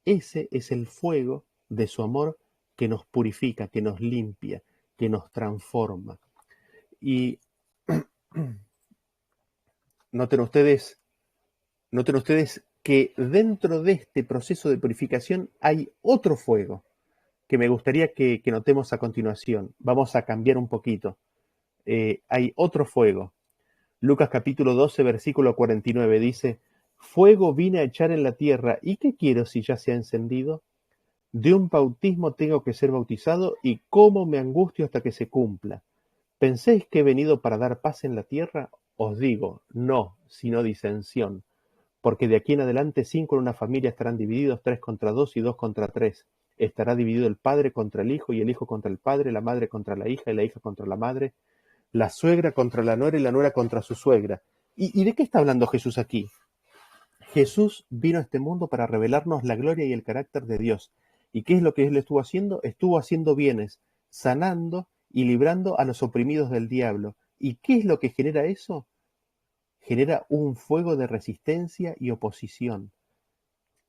Ese es el fuego de su amor que nos purifica, que nos limpia, que nos transforma. Y noten ustedes que dentro de este proceso de purificación hay otro fuego que me gustaría que notemos a continuación. Vamos a cambiar un poquito. Hay otro fuego. Lucas capítulo 12, versículo 49 dice: fuego vine a echar en la tierra, ¿y qué quiero si ya se ha encendido? De un bautismo tengo que ser bautizado, y cómo me angustio hasta que se cumpla. ¿Penséis que he venido para dar paz en la tierra? Os digo, no, sino disensión. Porque de aquí en adelante 5 en una familia estarán divididos, 3 contra 2 y 2 contra 3. Estará dividido el padre contra el hijo, y el hijo contra el padre, la madre contra la hija, y la hija contra la madre, la suegra contra la nuera, y la nuera contra su suegra. ¿Y de qué está hablando Jesús aquí? Jesús vino a este mundo para revelarnos la gloria y el carácter de Dios. ¿Y qué es lo que Él estuvo haciendo? Estuvo haciendo bienes, sanando y librando a los oprimidos del diablo. ¿Y qué es lo que genera eso? Genera un fuego de resistencia y oposición.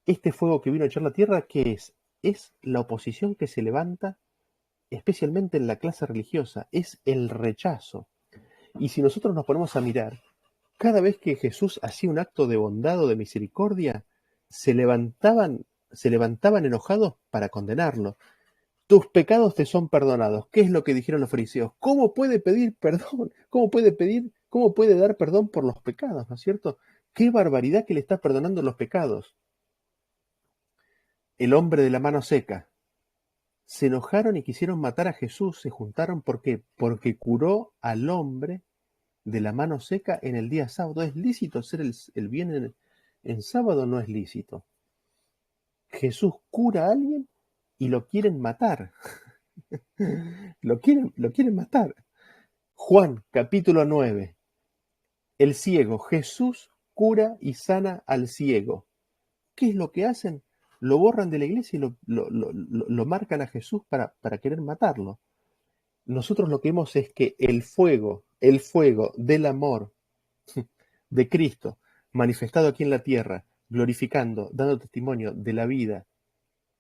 Este fuego que vino a echar la tierra, ¿qué es? Es la oposición que se levanta, especialmente en la clase religiosa, es el rechazo. Y si nosotros nos ponemos a mirar, cada vez que Jesús hacía un acto de bondad o de misericordia, se levantaban enojados para condenarlo. Tus pecados te son perdonados. ¿Qué es lo que dijeron los fariseos? ¿Cómo puede pedir perdón? ¿Cómo puede dar perdón por los pecados? ¿No es cierto? ¡Qué barbaridad que le está perdonando los pecados! El hombre de la mano seca. Se enojaron y quisieron matar a Jesús. Se juntaron, ¿por qué? Porque curó al hombre de la mano seca en el día sábado. ¿Es lícito hacer el bien en sábado? No es lícito. Jesús cura a alguien y lo quieren matar. Lo quieren matar. Juan, capítulo 9. El ciego. Jesús cura y sana al ciego. ¿Qué es lo que hacen? Lo borran de la iglesia y lo marcan a Jesús para querer matarlo. Nosotros lo que vemos es que el fuego del amor de Cristo, manifestado aquí en la tierra, glorificando, dando testimonio de la vida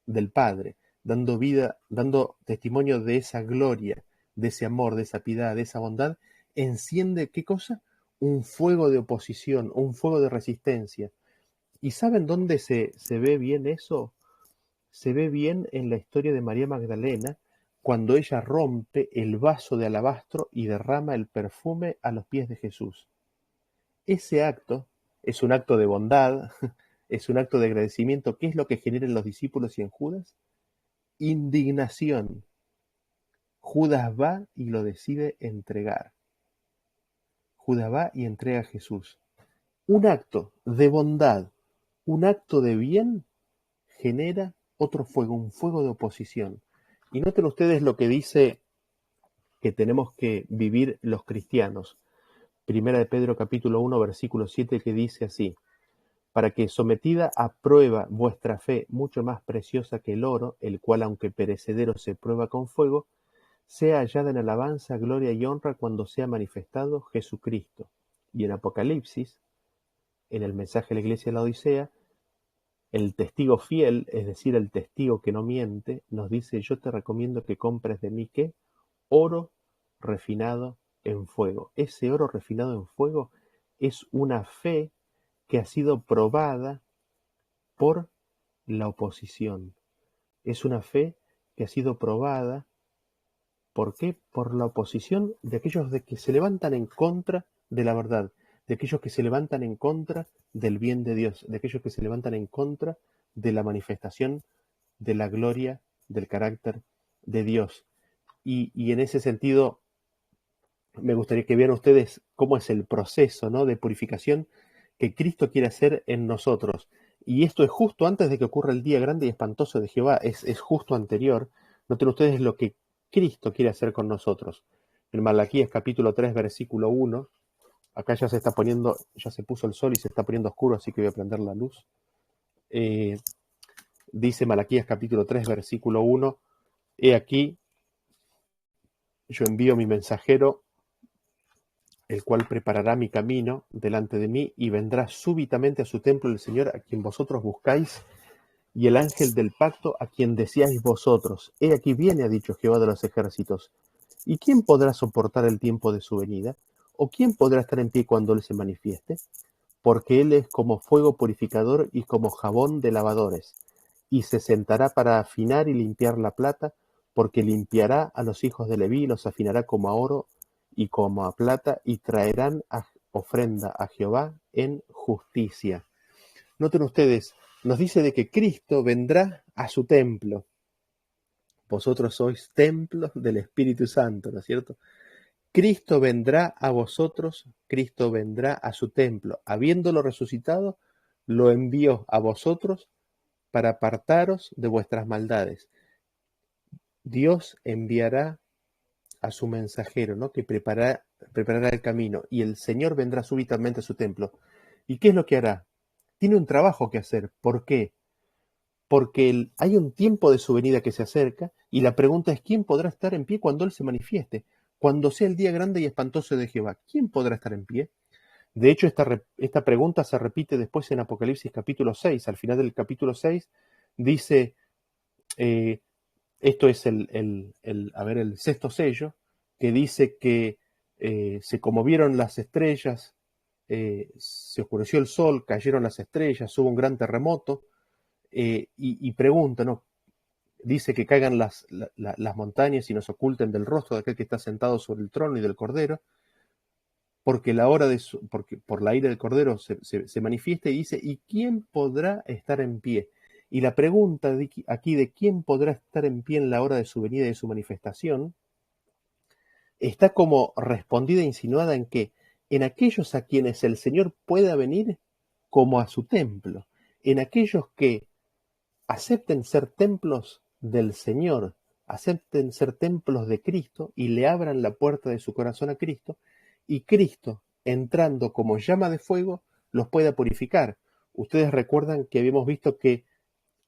del Padre, dando testimonio de esa gloria, de ese amor, de esa piedad, de esa bondad, enciende, ¿qué cosa? Un fuego de oposición, un fuego de resistencia. ¿Y saben dónde se ve bien eso? Se ve bien en la historia de María Magdalena, cuando ella rompe el vaso de alabastro y derrama el perfume a los pies de Jesús. Ese acto es un acto de bondad, es un acto de agradecimiento. ¿Qué es lo que genera en los discípulos y en Judas? Indignación. Judas va y lo decide entregar. Judas va y entrega a Jesús. Un acto de bondad, un acto de bien, genera otro fuego, un fuego de oposición. Y noten ustedes lo que dice que tenemos que vivir los cristianos. Primera de Pedro capítulo 1, versículo 7, que dice así: para que sometida a prueba vuestra fe, mucho más preciosa que el oro, el cual aunque perecedero se prueba con fuego, sea hallada en alabanza, gloria y honra cuando sea manifestado Jesucristo. Y en Apocalipsis, en el mensaje a la iglesia de la Odisea, el testigo fiel, es decir, el testigo que no miente, nos dice: yo te recomiendo que compres de mí, ¿qué? Oro refinado en fuego. Ese oro refinado en fuego es una fe que ha sido probada por la oposición. Es una fe que ha sido probada, ¿por qué? Por la oposición de aquellos de que se levantan en contra de la verdad, de aquellos que se levantan en contra del bien de Dios, de aquellos que se levantan en contra de la manifestación de la gloria del carácter de Dios. y en ese sentido me gustaría que vean ustedes cómo es el proceso, ¿no?, de purificación que Cristo quiere hacer en nosotros. Y esto es justo antes de que ocurra el día grande y espantoso de Jehová, es justo anterior. Noten ustedes lo que Cristo quiere hacer con nosotros. En Malaquías capítulo 3, versículo 1, acá ya se está poniendo, ya se puso el sol y se está poniendo oscuro, así que voy a prender la luz. Dice Malaquías capítulo 3, versículo 1, he aquí, yo envío mi mensajero, el cual preparará mi camino delante de mí, y vendrá súbitamente a su templo el Señor a quien vosotros buscáis, y el ángel del pacto a quien deseáis vosotros. He aquí viene, ha dicho Jehová de los ejércitos. ¿Y quién podrá soportar el tiempo de su venida? ¿O quién podrá estar en pie cuando Él se manifieste? Porque Él es como fuego purificador y como jabón de lavadores, y se sentará para afinar y limpiar la plata, porque limpiará a los hijos de Leví, los afinará como a oro y como a plata, y traerán ofrenda a Jehová en justicia. Noten ustedes, nos dice de que Cristo vendrá a su templo. Vosotros sois templos del Espíritu Santo, ¿no es cierto? Cristo vendrá a vosotros, Cristo vendrá a su templo. Habiéndolo resucitado, lo envió a vosotros para apartaros de vuestras maldades. Dios enviará a su mensajero, ¿no?, que preparará el camino, y el Señor vendrá súbitamente a su templo. ¿Y qué es lo que hará? Tiene un trabajo que hacer. ¿Por qué? Porque hay un tiempo de su venida que se acerca, y la pregunta es: ¿quién podrá estar en pie cuando Él se manifieste? Cuando sea el día grande y espantoso de Jehová, ¿quién podrá estar en pie? De hecho, esta pregunta se repite después en Apocalipsis capítulo 6. Al final del capítulo 6 dice, esto es el sexto sello, que dice que se conmovieron las estrellas, se oscureció el sol, cayeron las estrellas, hubo un gran terremoto, y pregunta, ¿no? Dice que caigan las montañas y nos oculten del rostro de aquel que está sentado sobre el trono y del Cordero, porque porque por la ira del Cordero se manifiesta, y dice: ¿y quién podrá estar en pie? Y la pregunta aquí de quién podrá estar en pie en la hora de su venida y de su manifestación está como respondida e insinuada en que en aquellos a quienes el Señor pueda venir como a su templo, en aquellos que acepten ser templos del Señor, acepten ser templos de Cristo y le abran la puerta de su corazón a Cristo, y Cristo, entrando como llama de fuego, los pueda purificar. Ustedes recuerdan que habíamos visto que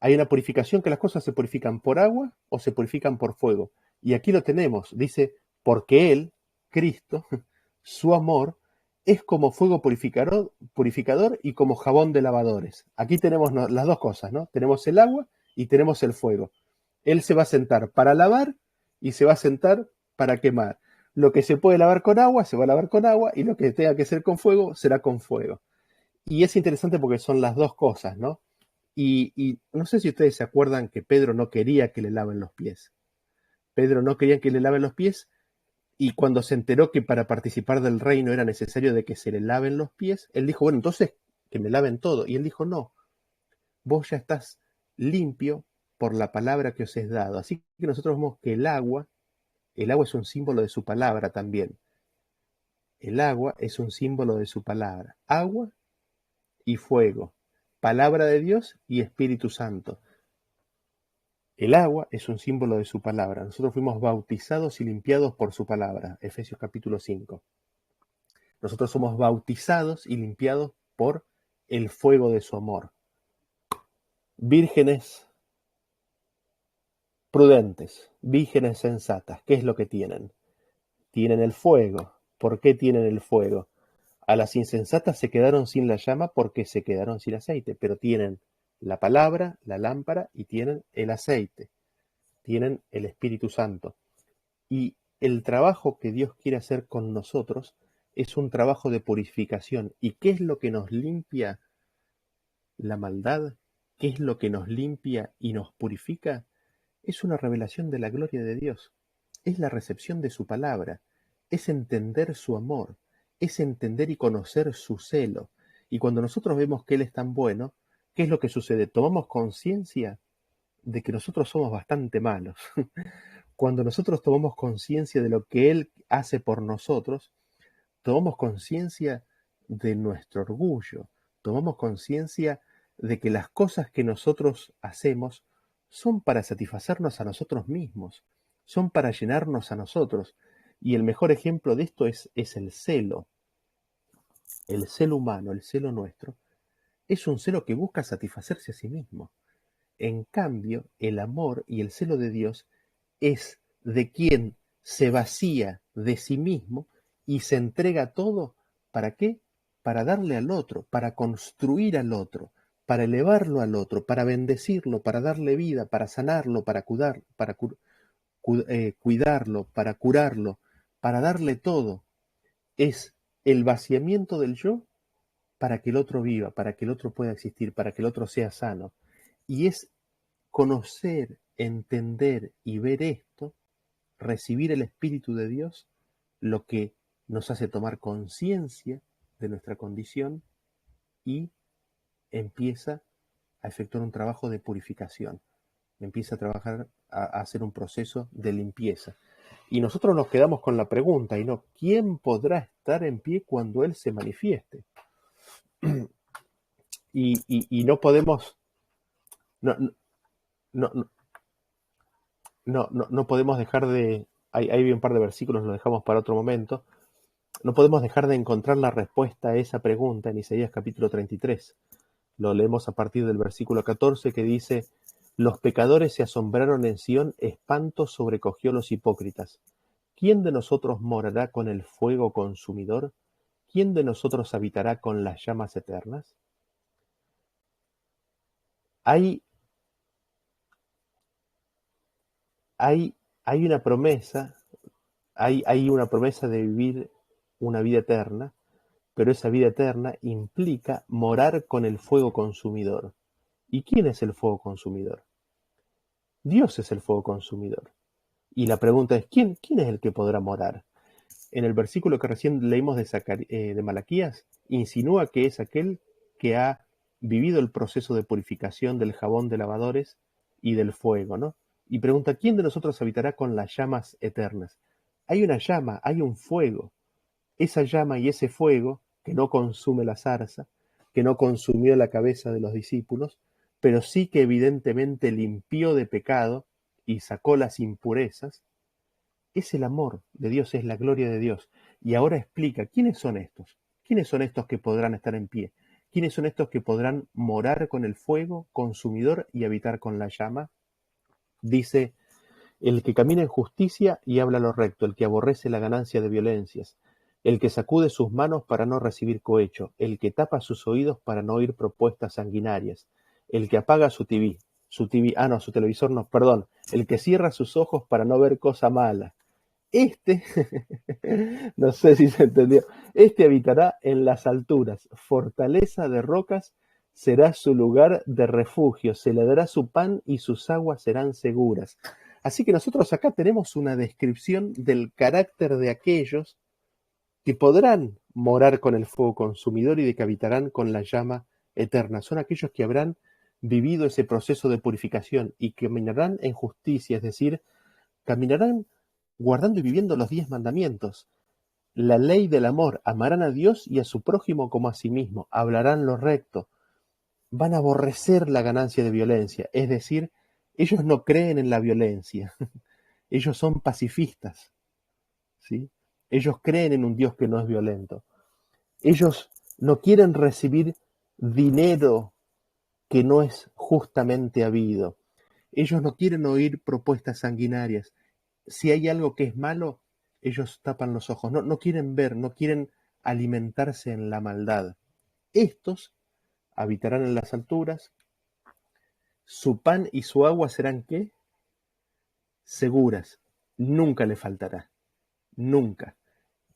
hay una purificación, que las cosas se purifican por agua o se purifican por fuego. Y aquí lo tenemos, dice: porque Él, Cristo, su amor, es como fuego purificador y como jabón de lavadores. Aquí tenemos las dos cosas, ¿no? Tenemos el agua y tenemos el fuego. Él se va a sentar para lavar y se va a sentar para quemar. Lo que se puede lavar con agua, se va a lavar con agua, y lo que tenga que ser con fuego, será con fuego. Y es interesante porque son las dos cosas, ¿no? Y no sé si ustedes se acuerdan que Pedro no quería que le laven los pies. Pedro no quería que le laven los pies, y cuando se enteró que para participar del reino era necesario de que se le laven los pies, él dijo: bueno, entonces que me laven todo. Y él dijo: no, vos ya estás limpio por la palabra que os es dado. Así que nosotros vemos que el agua es un símbolo de su palabra también. El agua es un símbolo de su palabra. Agua y fuego. Palabra de Dios y Espíritu Santo. El agua es un símbolo de su palabra. Nosotros fuimos bautizados y limpiados por su palabra. Efesios capítulo 5. Nosotros somos bautizados y limpiados por el fuego de su amor. Vírgenes prudentes, vírgenes sensatas, ¿qué es lo que tienen? Tienen el fuego. ¿Por qué tienen el fuego? A las insensatas se quedaron sin la llama porque se quedaron sin aceite, pero tienen la palabra, la lámpara, y tienen el aceite, tienen el Espíritu Santo. Y el trabajo que Dios quiere hacer con nosotros es un trabajo de purificación. ¿Y qué es lo que nos limpia la maldad? ¿Qué es lo que nos limpia y nos purifica? Es una revelación de la gloria de Dios. Es la recepción de su palabra. Es entender su amor. Es entender y conocer su celo. Y cuando nosotros vemos que Él es tan bueno, ¿qué es lo que sucede? Tomamos conciencia de que nosotros somos bastante malos. cuando nosotros tomamos conciencia de lo que Él hace por nosotros, tomamos conciencia de nuestro orgullo, tomamos conciencia de que las cosas que nosotros hacemos son para satisfacernos a nosotros mismos, son para llenarnos a nosotros. Y el mejor ejemplo de esto es el celo. El celo humano, el celo nuestro, es un celo que busca satisfacerse a sí mismo. En cambio, el amor y el celo de Dios es de quien se vacía de sí mismo y se entrega todo. ¿Para qué? Para darle al otro, para construir al otro, para elevarlo al otro, para bendecirlo, para darle vida, para sanarlo, para cuidarlo, para curarlo, para darle todo. Es el vaciamiento del yo para que el otro viva, para que el otro pueda existir, para que el otro sea sano. Y es conocer, entender y ver esto, recibir el Espíritu de Dios, lo que nos hace tomar conciencia de nuestra condición y empieza a efectuar un trabajo de purificación, empieza a trabajar, a hacer un proceso de limpieza. Y nosotros nos quedamos con la pregunta, y no, ¿quién podrá estar en pie cuando Él se manifieste? Y no podemos, no, no, no podemos dejar de, hay un par de versículos, lo dejamos para otro momento, no podemos dejar de encontrar la respuesta a esa pregunta en Isaías capítulo 33. Lo leemos a partir del versículo 14 que dice: los pecadores se asombraron en Sión, espanto sobrecogió los hipócritas. ¿Quién de nosotros morará con el fuego consumidor? ¿Quién de nosotros habitará con las llamas eternas? Hay, hay una promesa, hay una promesa de vivir una vida eterna, pero esa vida eterna implica morar con el fuego consumidor. ¿Y quién es el fuego consumidor? Dios es el fuego consumidor. Y la pregunta es, ¿quién es el que podrá morar? En el versículo que recién leímos de Malaquías, insinúa que es aquel que ha vivido el proceso de purificación del jabón de lavadores y del fuego, ¿no? Y pregunta, ¿quién de nosotros habitará con las llamas eternas? Hay una llama, hay un fuego. Esa llama y ese fuego, que no consume la zarza, que no consumió la cabeza de los discípulos, pero sí que evidentemente limpió de pecado y sacó las impurezas, es el amor de Dios, es la gloria de Dios. Y ahora explica, ¿quiénes son estos? ¿Quiénes son estos que podrán estar en pie? ¿Quiénes son estos que podrán morar con el fuego consumidor y habitar con la llama? Dice, el que camina en justicia y habla lo recto, el que aborrece la ganancia de violencias, el que sacude sus manos para no recibir cohecho, el que tapa sus oídos para no oír propuestas sanguinarias, el que apaga su televisor no, perdón, el que cierra sus ojos para no ver cosa mala. No sé si se entendió, habitará en las alturas, fortaleza de rocas será su lugar de refugio, se le dará su pan y sus aguas serán seguras. Así que nosotros acá tenemos una descripción del carácter de aquellos que podrán morar con el fuego consumidor y de que habitarán con la llama eterna. Son aquellos que habrán vivido ese proceso de purificación y que caminarán en justicia, es decir, caminarán guardando y viviendo los 10 mandamientos. La ley del amor, amarán a Dios y a su prójimo como a sí mismo, hablarán lo recto, van a aborrecer la ganancia de violencia, es decir, ellos no creen en la violencia, ellos son pacifistas, ¿sí? Ellos creen en un Dios que no es violento, ellos no quieren recibir dinero que no es justamente habido, ellos no quieren oír propuestas sanguinarias. Si hay algo que es malo, ellos tapan los ojos, no quieren ver, no quieren alimentarse en la maldad. Estos habitarán en las alturas, su pan y su agua serán ¿qué? Seguras, nunca le faltará, nunca.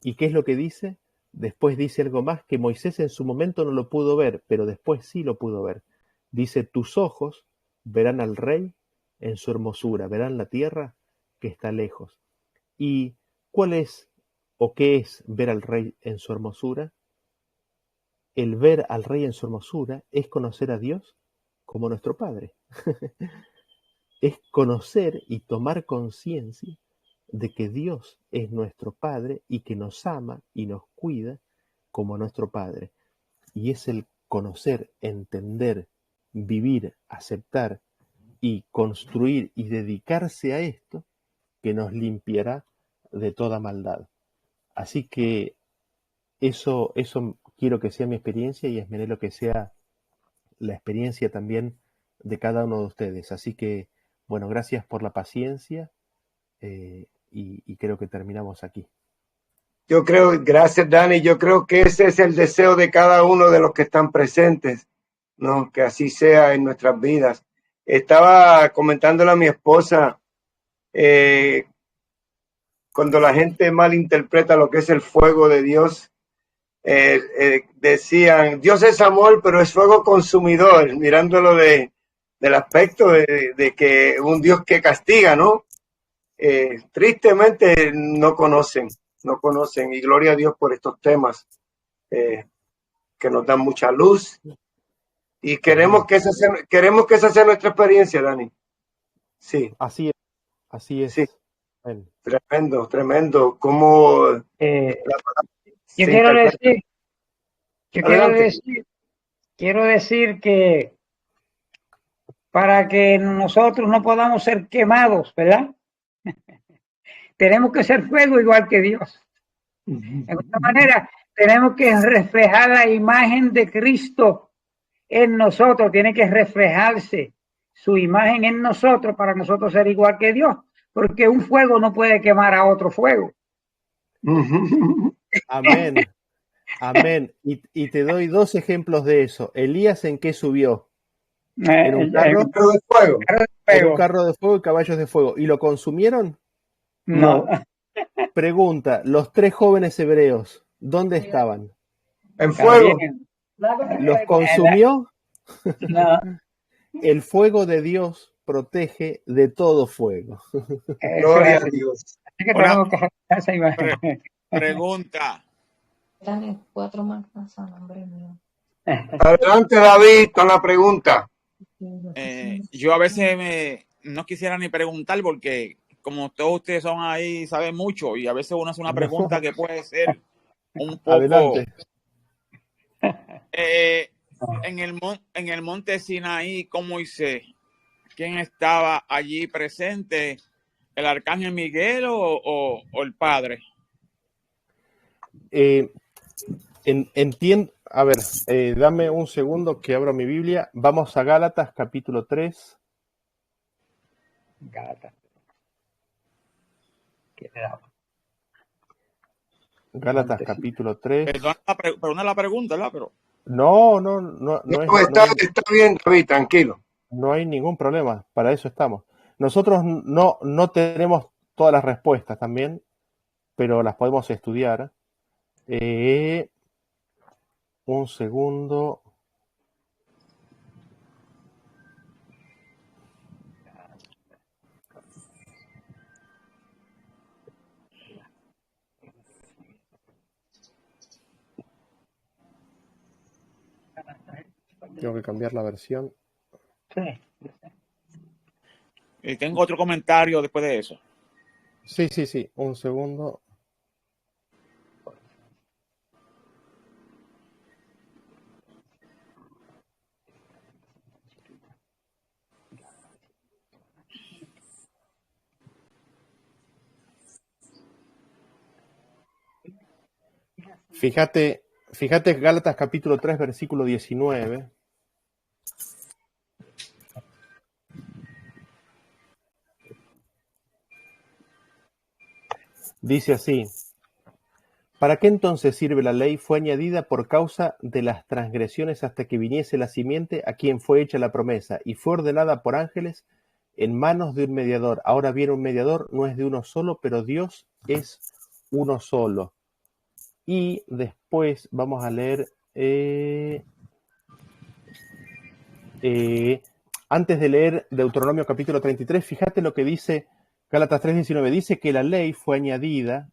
¿Y qué es lo que dice? Después dice algo más que Moisés en su momento no lo pudo ver, pero después sí lo pudo ver. Dice, tus ojos verán al rey en su hermosura, verán la tierra que está lejos. ¿Y cuál es o qué es ver al rey en su hermosura? El ver al rey en su hermosura es conocer a Dios como nuestro Padre. es conocer y tomar conciencia de que Dios es nuestro Padre y que nos ama y nos cuida como nuestro Padre. Y es el conocer, entender, vivir, aceptar y construir y dedicarse a esto que nos limpiará de toda maldad. Así que eso quiero que sea mi experiencia y espero que sea la experiencia también de cada uno de ustedes. Así que, bueno, gracias por la paciencia y creo que terminamos aquí. Yo creo, gracias Dani, yo creo que ese es el deseo de cada uno de los que están presentes, ¿no? Que así sea en nuestras vidas. Estaba comentándole a mi esposa, cuando la gente malinterpreta lo que es el fuego de Dios, decían, Dios es amor, pero es fuego consumidor, mirándolo del aspecto de que un Dios que castiga, ¿no? Tristemente no conocen, y gloria a Dios por estos temas que nos dan mucha luz y queremos que esa sea nuestra experiencia, Dani. Sí. Así es. Sí. Bueno. Tremendo. Como yo quiero decir que para que nosotros no podamos ser quemados, ¿verdad? Tenemos que ser fuego igual que Dios. De alguna manera, tenemos que reflejar la imagen de Cristo en nosotros. Tiene que reflejarse su imagen en nosotros para nosotros ser igual que Dios. Porque un fuego no puede quemar a otro fuego. Amén. Amén. Y te doy 2 ejemplos de eso. Elías, ¿en qué subió? ¿En un carro de fuego? En un carro de fuego y caballos de fuego. ¿Y lo consumieron? No. Pregunta, los 3 jóvenes hebreos, ¿dónde estaban? En fuego. ¿Los consumió? No. El fuego de Dios protege de todo fuego. Gloria a Dios. Pregunta. Adelante, David, con la pregunta. Yo a veces no quisiera ni preguntar porque como todos ustedes son ahí, saben mucho y a veces uno hace una pregunta que puede ser un poco... Adelante. En el monte Sinaí con Moisés, ¿quién estaba allí presente? ¿El arcángel Miguel o el Padre? Entiendo. A ver, dame un segundo que abro mi Biblia. Vamos a Gálatas, capítulo 3. Gálatas, capítulo 3. Perdona la pregunta, ¿verdad? Pero... No, está bien, David, tranquilo. No hay ningún problema, para eso estamos. Nosotros no tenemos todas las respuestas también, pero las podemos estudiar. Un segundo. Tengo que cambiar la versión. Y tengo otro comentario después de eso. Sí. Un segundo. Fíjate Gálatas capítulo 3, versículo 19. Dice así: ¿para qué entonces sirve la ley? Fue añadida por causa de las transgresiones hasta que viniese la simiente a quien fue hecha la promesa, y fue ordenada por ángeles en manos de un mediador. Ahora bien, un mediador no es de uno solo, pero Dios es uno solo. Y después vamos a leer, antes de leer Deuteronomio capítulo 33, fíjate lo que dice Gálatas 3:19, dice que la ley fue añadida.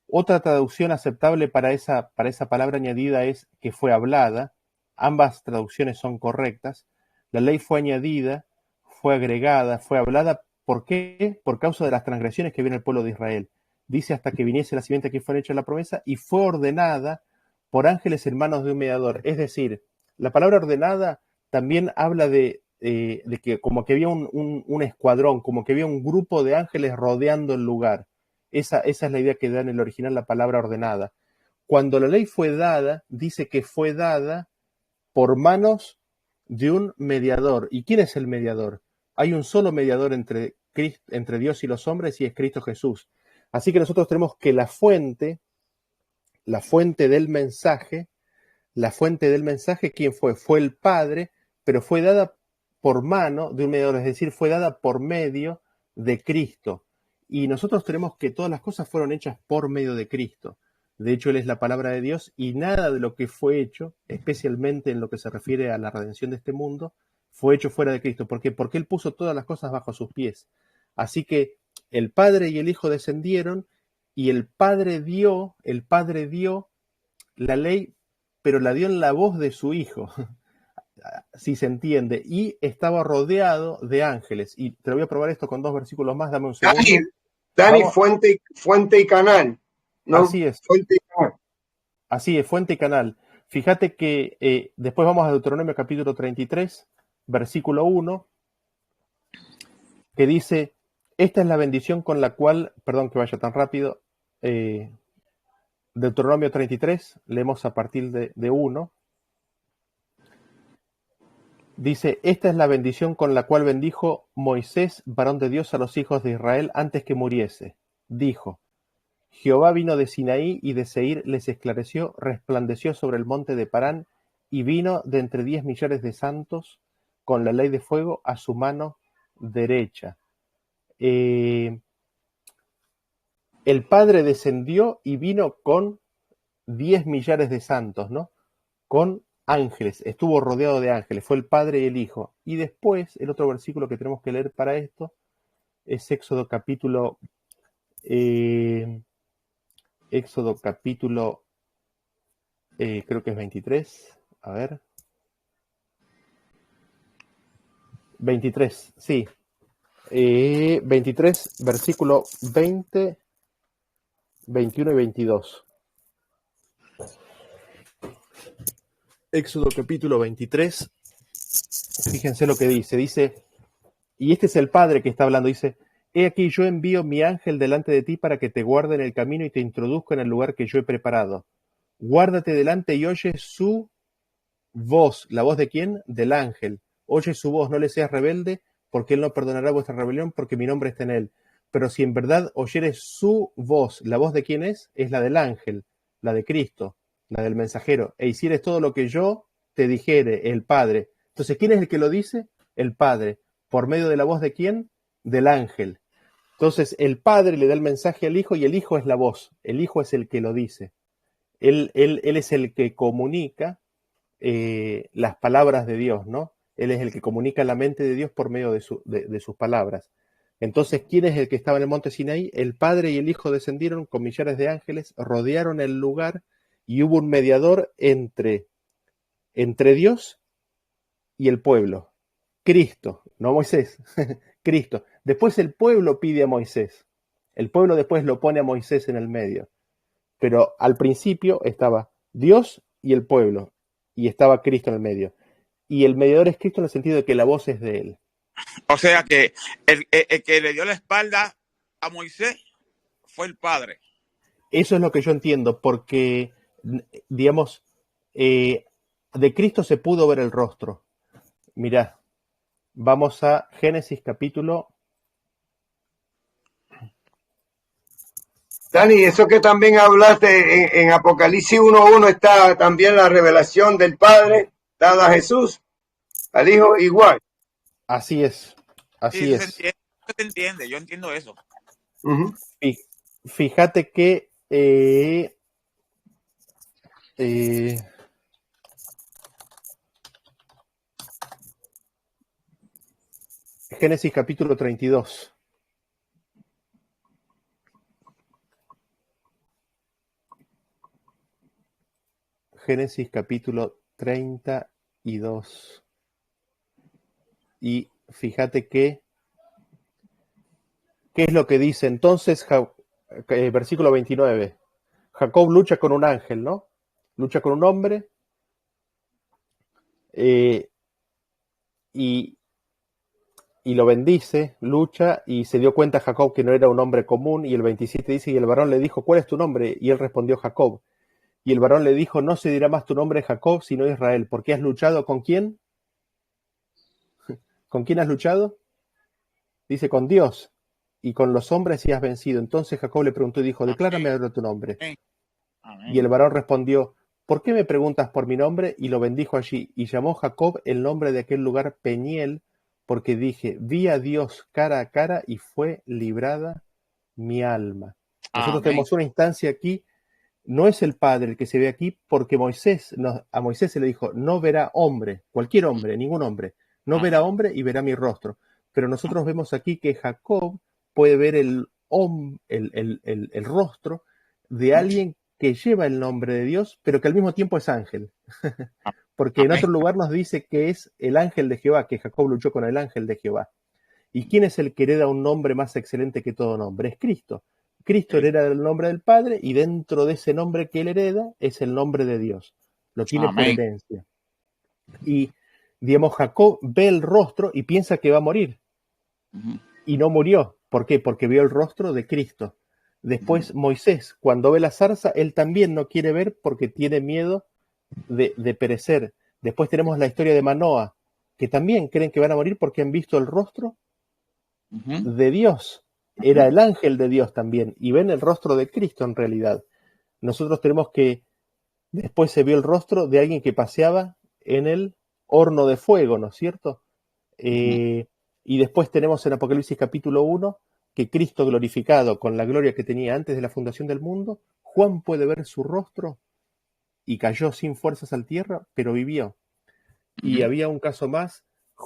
Otra traducción aceptable para esa palabra añadida es que fue hablada. Ambas traducciones son correctas. La ley fue añadida, fue agregada, fue hablada. ¿Por qué? Por causa de las transgresiones que viene el pueblo de Israel. Dice hasta que viniese la simiente que fue hecha la promesa y fue ordenada por ángeles en manos de un mediador. Es decir, la palabra ordenada también habla de que como que había un escuadrón, como que había un grupo de ángeles rodeando el lugar. Esa es la idea que da en el original la palabra ordenada. Cuando la ley fue dada, dice que fue dada por manos de un mediador. ¿Y quién es el mediador? Hay un solo mediador entre Dios y los hombres y es Cristo Jesús. Así que nosotros tenemos que la fuente del mensaje, ¿quién fue? Fue el Padre, pero fue dada por mano de un mediador, es decir, fue dada por medio de Cristo. Y nosotros tenemos que todas las cosas fueron hechas por medio de Cristo. De hecho, Él es la palabra de Dios y nada de lo que fue hecho, especialmente en lo que se refiere a la redención de este mundo, fue hecho fuera de Cristo. ¿Por qué? Porque Él puso todas las cosas bajo sus pies. Así que el Padre y el Hijo descendieron y el Padre dio la ley, pero la dio en la voz de su Hijo, si se entiende, y estaba rodeado de ángeles. Y te lo voy a probar esto con 2 versículos más, dame un segundo. Dani, fuente y canal. ¿No? Así es. Fuente y canal. Así es, fuente y canal. Fíjate que después vamos a Deuteronomio capítulo 33, versículo 1, que dice, esta es la bendición con la cual, perdón que vaya tan rápido, Deuteronomio 33, leemos a partir de 1, dice, esta es la bendición con la cual bendijo Moisés, varón de Dios, a los hijos de Israel antes que muriese. Dijo, Jehová vino de Sinaí y de Seir les esclareció, resplandeció sobre el monte de Parán y vino de entre 10 millares de santos con la ley de fuego a su mano derecha. El Padre descendió y vino con 10 millares de santos, ¿no? Con ángeles, estuvo rodeado de ángeles, fue el Padre y el Hijo. Y después, el otro versículo que tenemos que leer para esto es Éxodo capítulo... creo que es 23, a ver. 23, sí. 23, versículo 20, 21 y 22. Éxodo capítulo 23. Fíjense lo que dice. Dice, y este es el Padre que está hablando, dice, he aquí yo envío mi ángel delante de ti para que te guarde en el camino y te introduzca en el lugar que yo he preparado. Guárdate delante y oye su voz. ¿La voz de quién? Del ángel. Oye su voz, no le seas rebelde, porque él no perdonará vuestra rebelión, porque mi nombre está en él. Pero si en verdad oyeres su voz, ¿la voz de quién es? Es la del ángel, la de Cristo, la del mensajero. E hicieres todo lo que yo te dijere, el Padre. Entonces, ¿quién es el que lo dice? El Padre. ¿Por medio de la voz de quién? Del ángel. Entonces, el Padre le da el mensaje al Hijo y el Hijo es la voz. El Hijo es el que lo dice. Él es el que comunica las palabras de Dios, ¿no? Él es el que comunica la mente de Dios por medio de sus palabras. Entonces, ¿quién es el que estaba en el monte Sinaí? El Padre y el Hijo descendieron con millares de ángeles, rodearon el lugar y hubo un mediador entre Dios y el pueblo. Cristo, no Moisés, Cristo. Después el pueblo pide a Moisés. El pueblo después lo pone a Moisés en el medio. Pero al principio estaba Dios y el pueblo, y estaba Cristo en el medio. Y el mediador es Cristo en el sentido de que la voz es de él. O sea que el que le dio la espalda a Moisés fue el Padre. Eso es lo que yo entiendo, porque, digamos, de Cristo se pudo ver el rostro. Mirá, vamos a Génesis capítulo... Dani, eso que también hablaste en Apocalipsis 1.1 está también la revelación del Padre dada a Jesús, al Hijo igual. Así es, así Sí, es. se entiende, yo entiendo eso. Uh-huh. Fíjate que Génesis capítulo 32. Génesis capítulo 32. Y fíjate que, ¿qué es lo que dice? Entonces, versículo 29, Jacob lucha con un ángel, ¿no? Lucha con un hombre, y, y lo bendice, lucha, y se dio cuenta Jacob que no era un hombre común, y el 27 dice, y el varón le dijo, ¿cuál es tu nombre? Y él respondió, Jacob. Y el varón le dijo, no se dirá más tu nombre Jacob, sino Israel, porque has luchado ¿con quién? ¿Con quién has luchado? Dice, con Dios, y con los hombres y has vencido. Entonces Jacob le preguntó y dijo, declárame ahora tu nombre. Y el varón respondió, ¿por qué me preguntas por mi nombre? Y lo bendijo allí. Y llamó Jacob el nombre de aquel lugar Peniel, porque dije, vi a Dios cara a cara y fue librada mi alma. Nosotros tenemos una instancia aquí, no es el Padre el que se ve aquí, porque a Moisés se le dijo, no verá hombre, cualquier hombre, ningún hombre, no verá hombre y verá mi rostro. Pero nosotros vemos aquí que Jacob puede ver el rostro de alguien que lleva el nombre de Dios, pero que al mismo tiempo es ángel. Porque en otro lugar nos dice que es el ángel de Jehová, que Jacob luchó con el ángel de Jehová. ¿Y quién es el que hereda un nombre más excelente que todo nombre? Es Cristo. Cristo hereda el nombre del Padre y dentro de ese nombre que él hereda es el nombre de Dios. Lo tiene por herencia. Y, digamos, Jacob ve el rostro y piensa que va a morir. Y no murió. ¿Por qué? Porque vio el rostro de Cristo. Después Moisés, cuando ve la zarza, él también no quiere ver porque tiene miedo de perecer. Después tenemos la historia de Manoa, que también creen que van a morir porque han visto el rostro de Dios. Era el ángel de Dios también, y ven el rostro de Cristo en realidad. Nosotros tenemos que, después se vio el rostro de alguien que paseaba en el horno de fuego, ¿no es cierto? Y después tenemos en Apocalipsis capítulo 1, que Cristo glorificado con la gloria que tenía antes de la fundación del mundo, Juan puede ver su rostro y cayó sin fuerzas al tierra, pero vivió. Y había un caso más,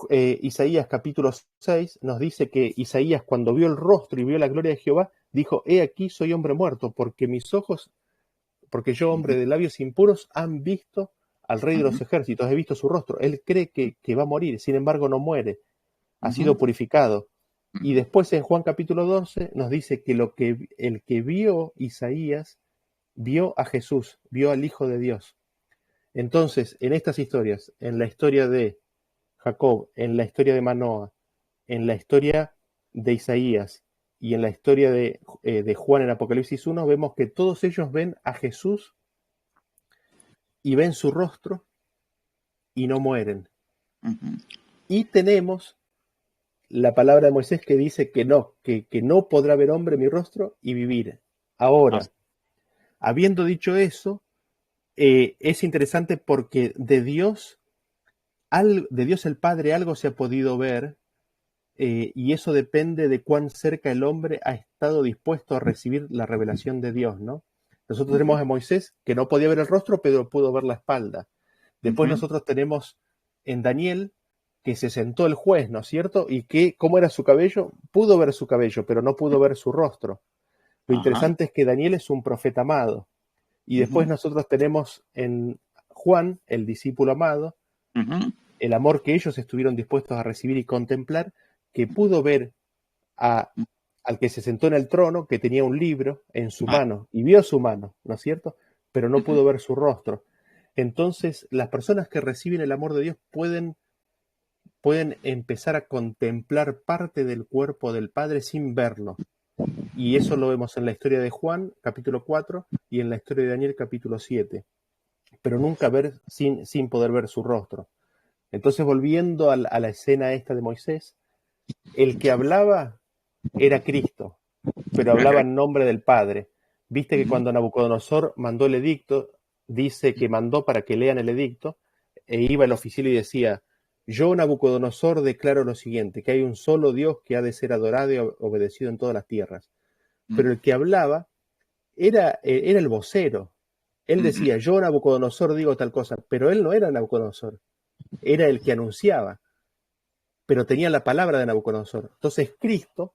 Isaías capítulo 6 nos dice que Isaías cuando vio el rostro y vio la gloria de Jehová, dijo, he aquí soy hombre muerto, porque mis ojos, porque yo hombre de labios impuros, han visto al Rey de los ejércitos, he visto su rostro. Él cree que va a morir, sin embargo no muere, ha sido purificado. Y después en Juan capítulo 12 nos dice que el que vio Isaías, vio a Jesús, vio al Hijo de Dios. Entonces, en estas historias, en la historia de Jacob, en la historia de Manoa, en la historia de Isaías y en la historia de Juan en Apocalipsis 1, vemos que todos ellos ven a Jesús y ven su rostro y no mueren. Y tenemos la palabra de Moisés que dice que no podrá ver hombre mi rostro y vivir. Ahora, habiendo dicho eso, es interesante porque de Dios el Padre algo se ha podido ver, y eso depende de cuán cerca el hombre ha estado dispuesto a recibir la revelación de Dios, ¿no? Nosotros tenemos a Moisés que no podía ver el rostro, pero pudo ver la espalda. Después nosotros tenemos en Daniel que se sentó el juez, ¿no es cierto? Y que, ¿cómo era su cabello? Pudo ver su cabello, pero no pudo ver su rostro. Lo interesante es que Daniel es un profeta amado. Y después nosotros tenemos en Juan, el discípulo amado, el amor que ellos estuvieron dispuestos a recibir y contemplar, que pudo ver al que se sentó en el trono, que tenía un libro en su mano, y vio su mano, ¿no es cierto? Pero no pudo ver su rostro. Entonces, las personas que reciben el amor de Dios pueden empezar a contemplar parte del cuerpo del Padre sin verlo. Y eso lo vemos en la historia de Juan, capítulo 4, y en la historia de Daniel, capítulo 7. Pero nunca ver sin poder ver su rostro. Entonces, volviendo a la escena esta de Moisés, el que hablaba era Cristo, pero hablaba en nombre del Padre. Viste que cuando Nabucodonosor mandó el edicto, dice que mandó para que lean el edicto, e iba el oficial y decía, yo, Nabucodonosor, declaro lo siguiente, que hay un solo Dios que ha de ser adorado y obedecido en todas las tierras. Pero el que hablaba era el vocero. Él decía, yo, Nabucodonosor, digo tal cosa, pero él no era Nabucodonosor, era el que anunciaba, pero tenía la palabra de Nabucodonosor. Entonces Cristo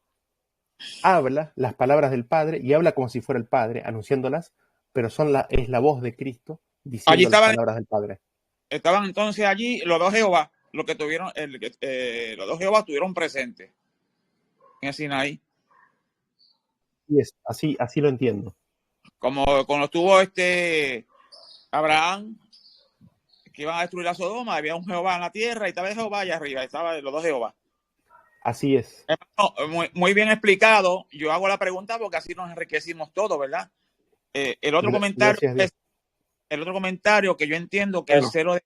habla las palabras del Padre y habla como si fuera el Padre, anunciándolas, pero es la voz de Cristo diciendo las palabras del Padre. Estaban entonces allí los dos Jehová. lo que tuvieron, los dos Jehová estuvieron presentes en el Sinaí. Y es, así lo entiendo. Como cuando estuvo Abraham, que iban a destruir la Sodoma, había un Jehová en la tierra y estaba Jehová allá arriba, estaban los dos Jehová. Así es. Muy bien explicado. Yo hago la pregunta porque así nos enriquecimos todos, ¿verdad? El otro comentario que yo entiendo que bueno,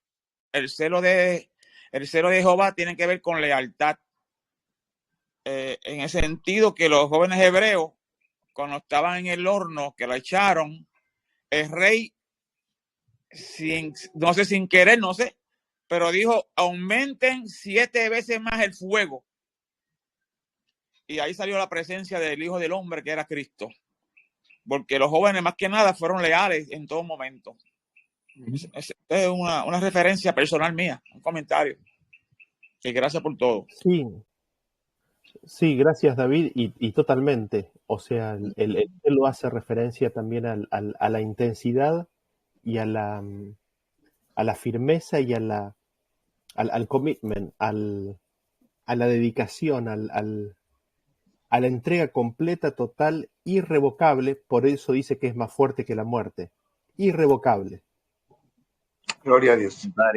el celo de Jehová tiene que ver con lealtad. En el sentido que los jóvenes hebreos, cuando estaban en el horno, que lo echaron, el rey, no sé, sin querer, no sé, pero dijo, aumenten 7 veces más el fuego. Y ahí salió la presencia del Hijo del Hombre, que era Cristo. Porque los jóvenes, más que nada, fueron leales en todo momento. Es una referencia personal mía, un comentario. Y gracias por todo. Sí, gracias David, y totalmente. O sea, él lo hace referencia también a la intensidad y a la firmeza y al commitment, a la dedicación, a la entrega completa, total, irrevocable. Por eso dice que es más fuerte que la muerte. Irrevocable. Gloria a Dios.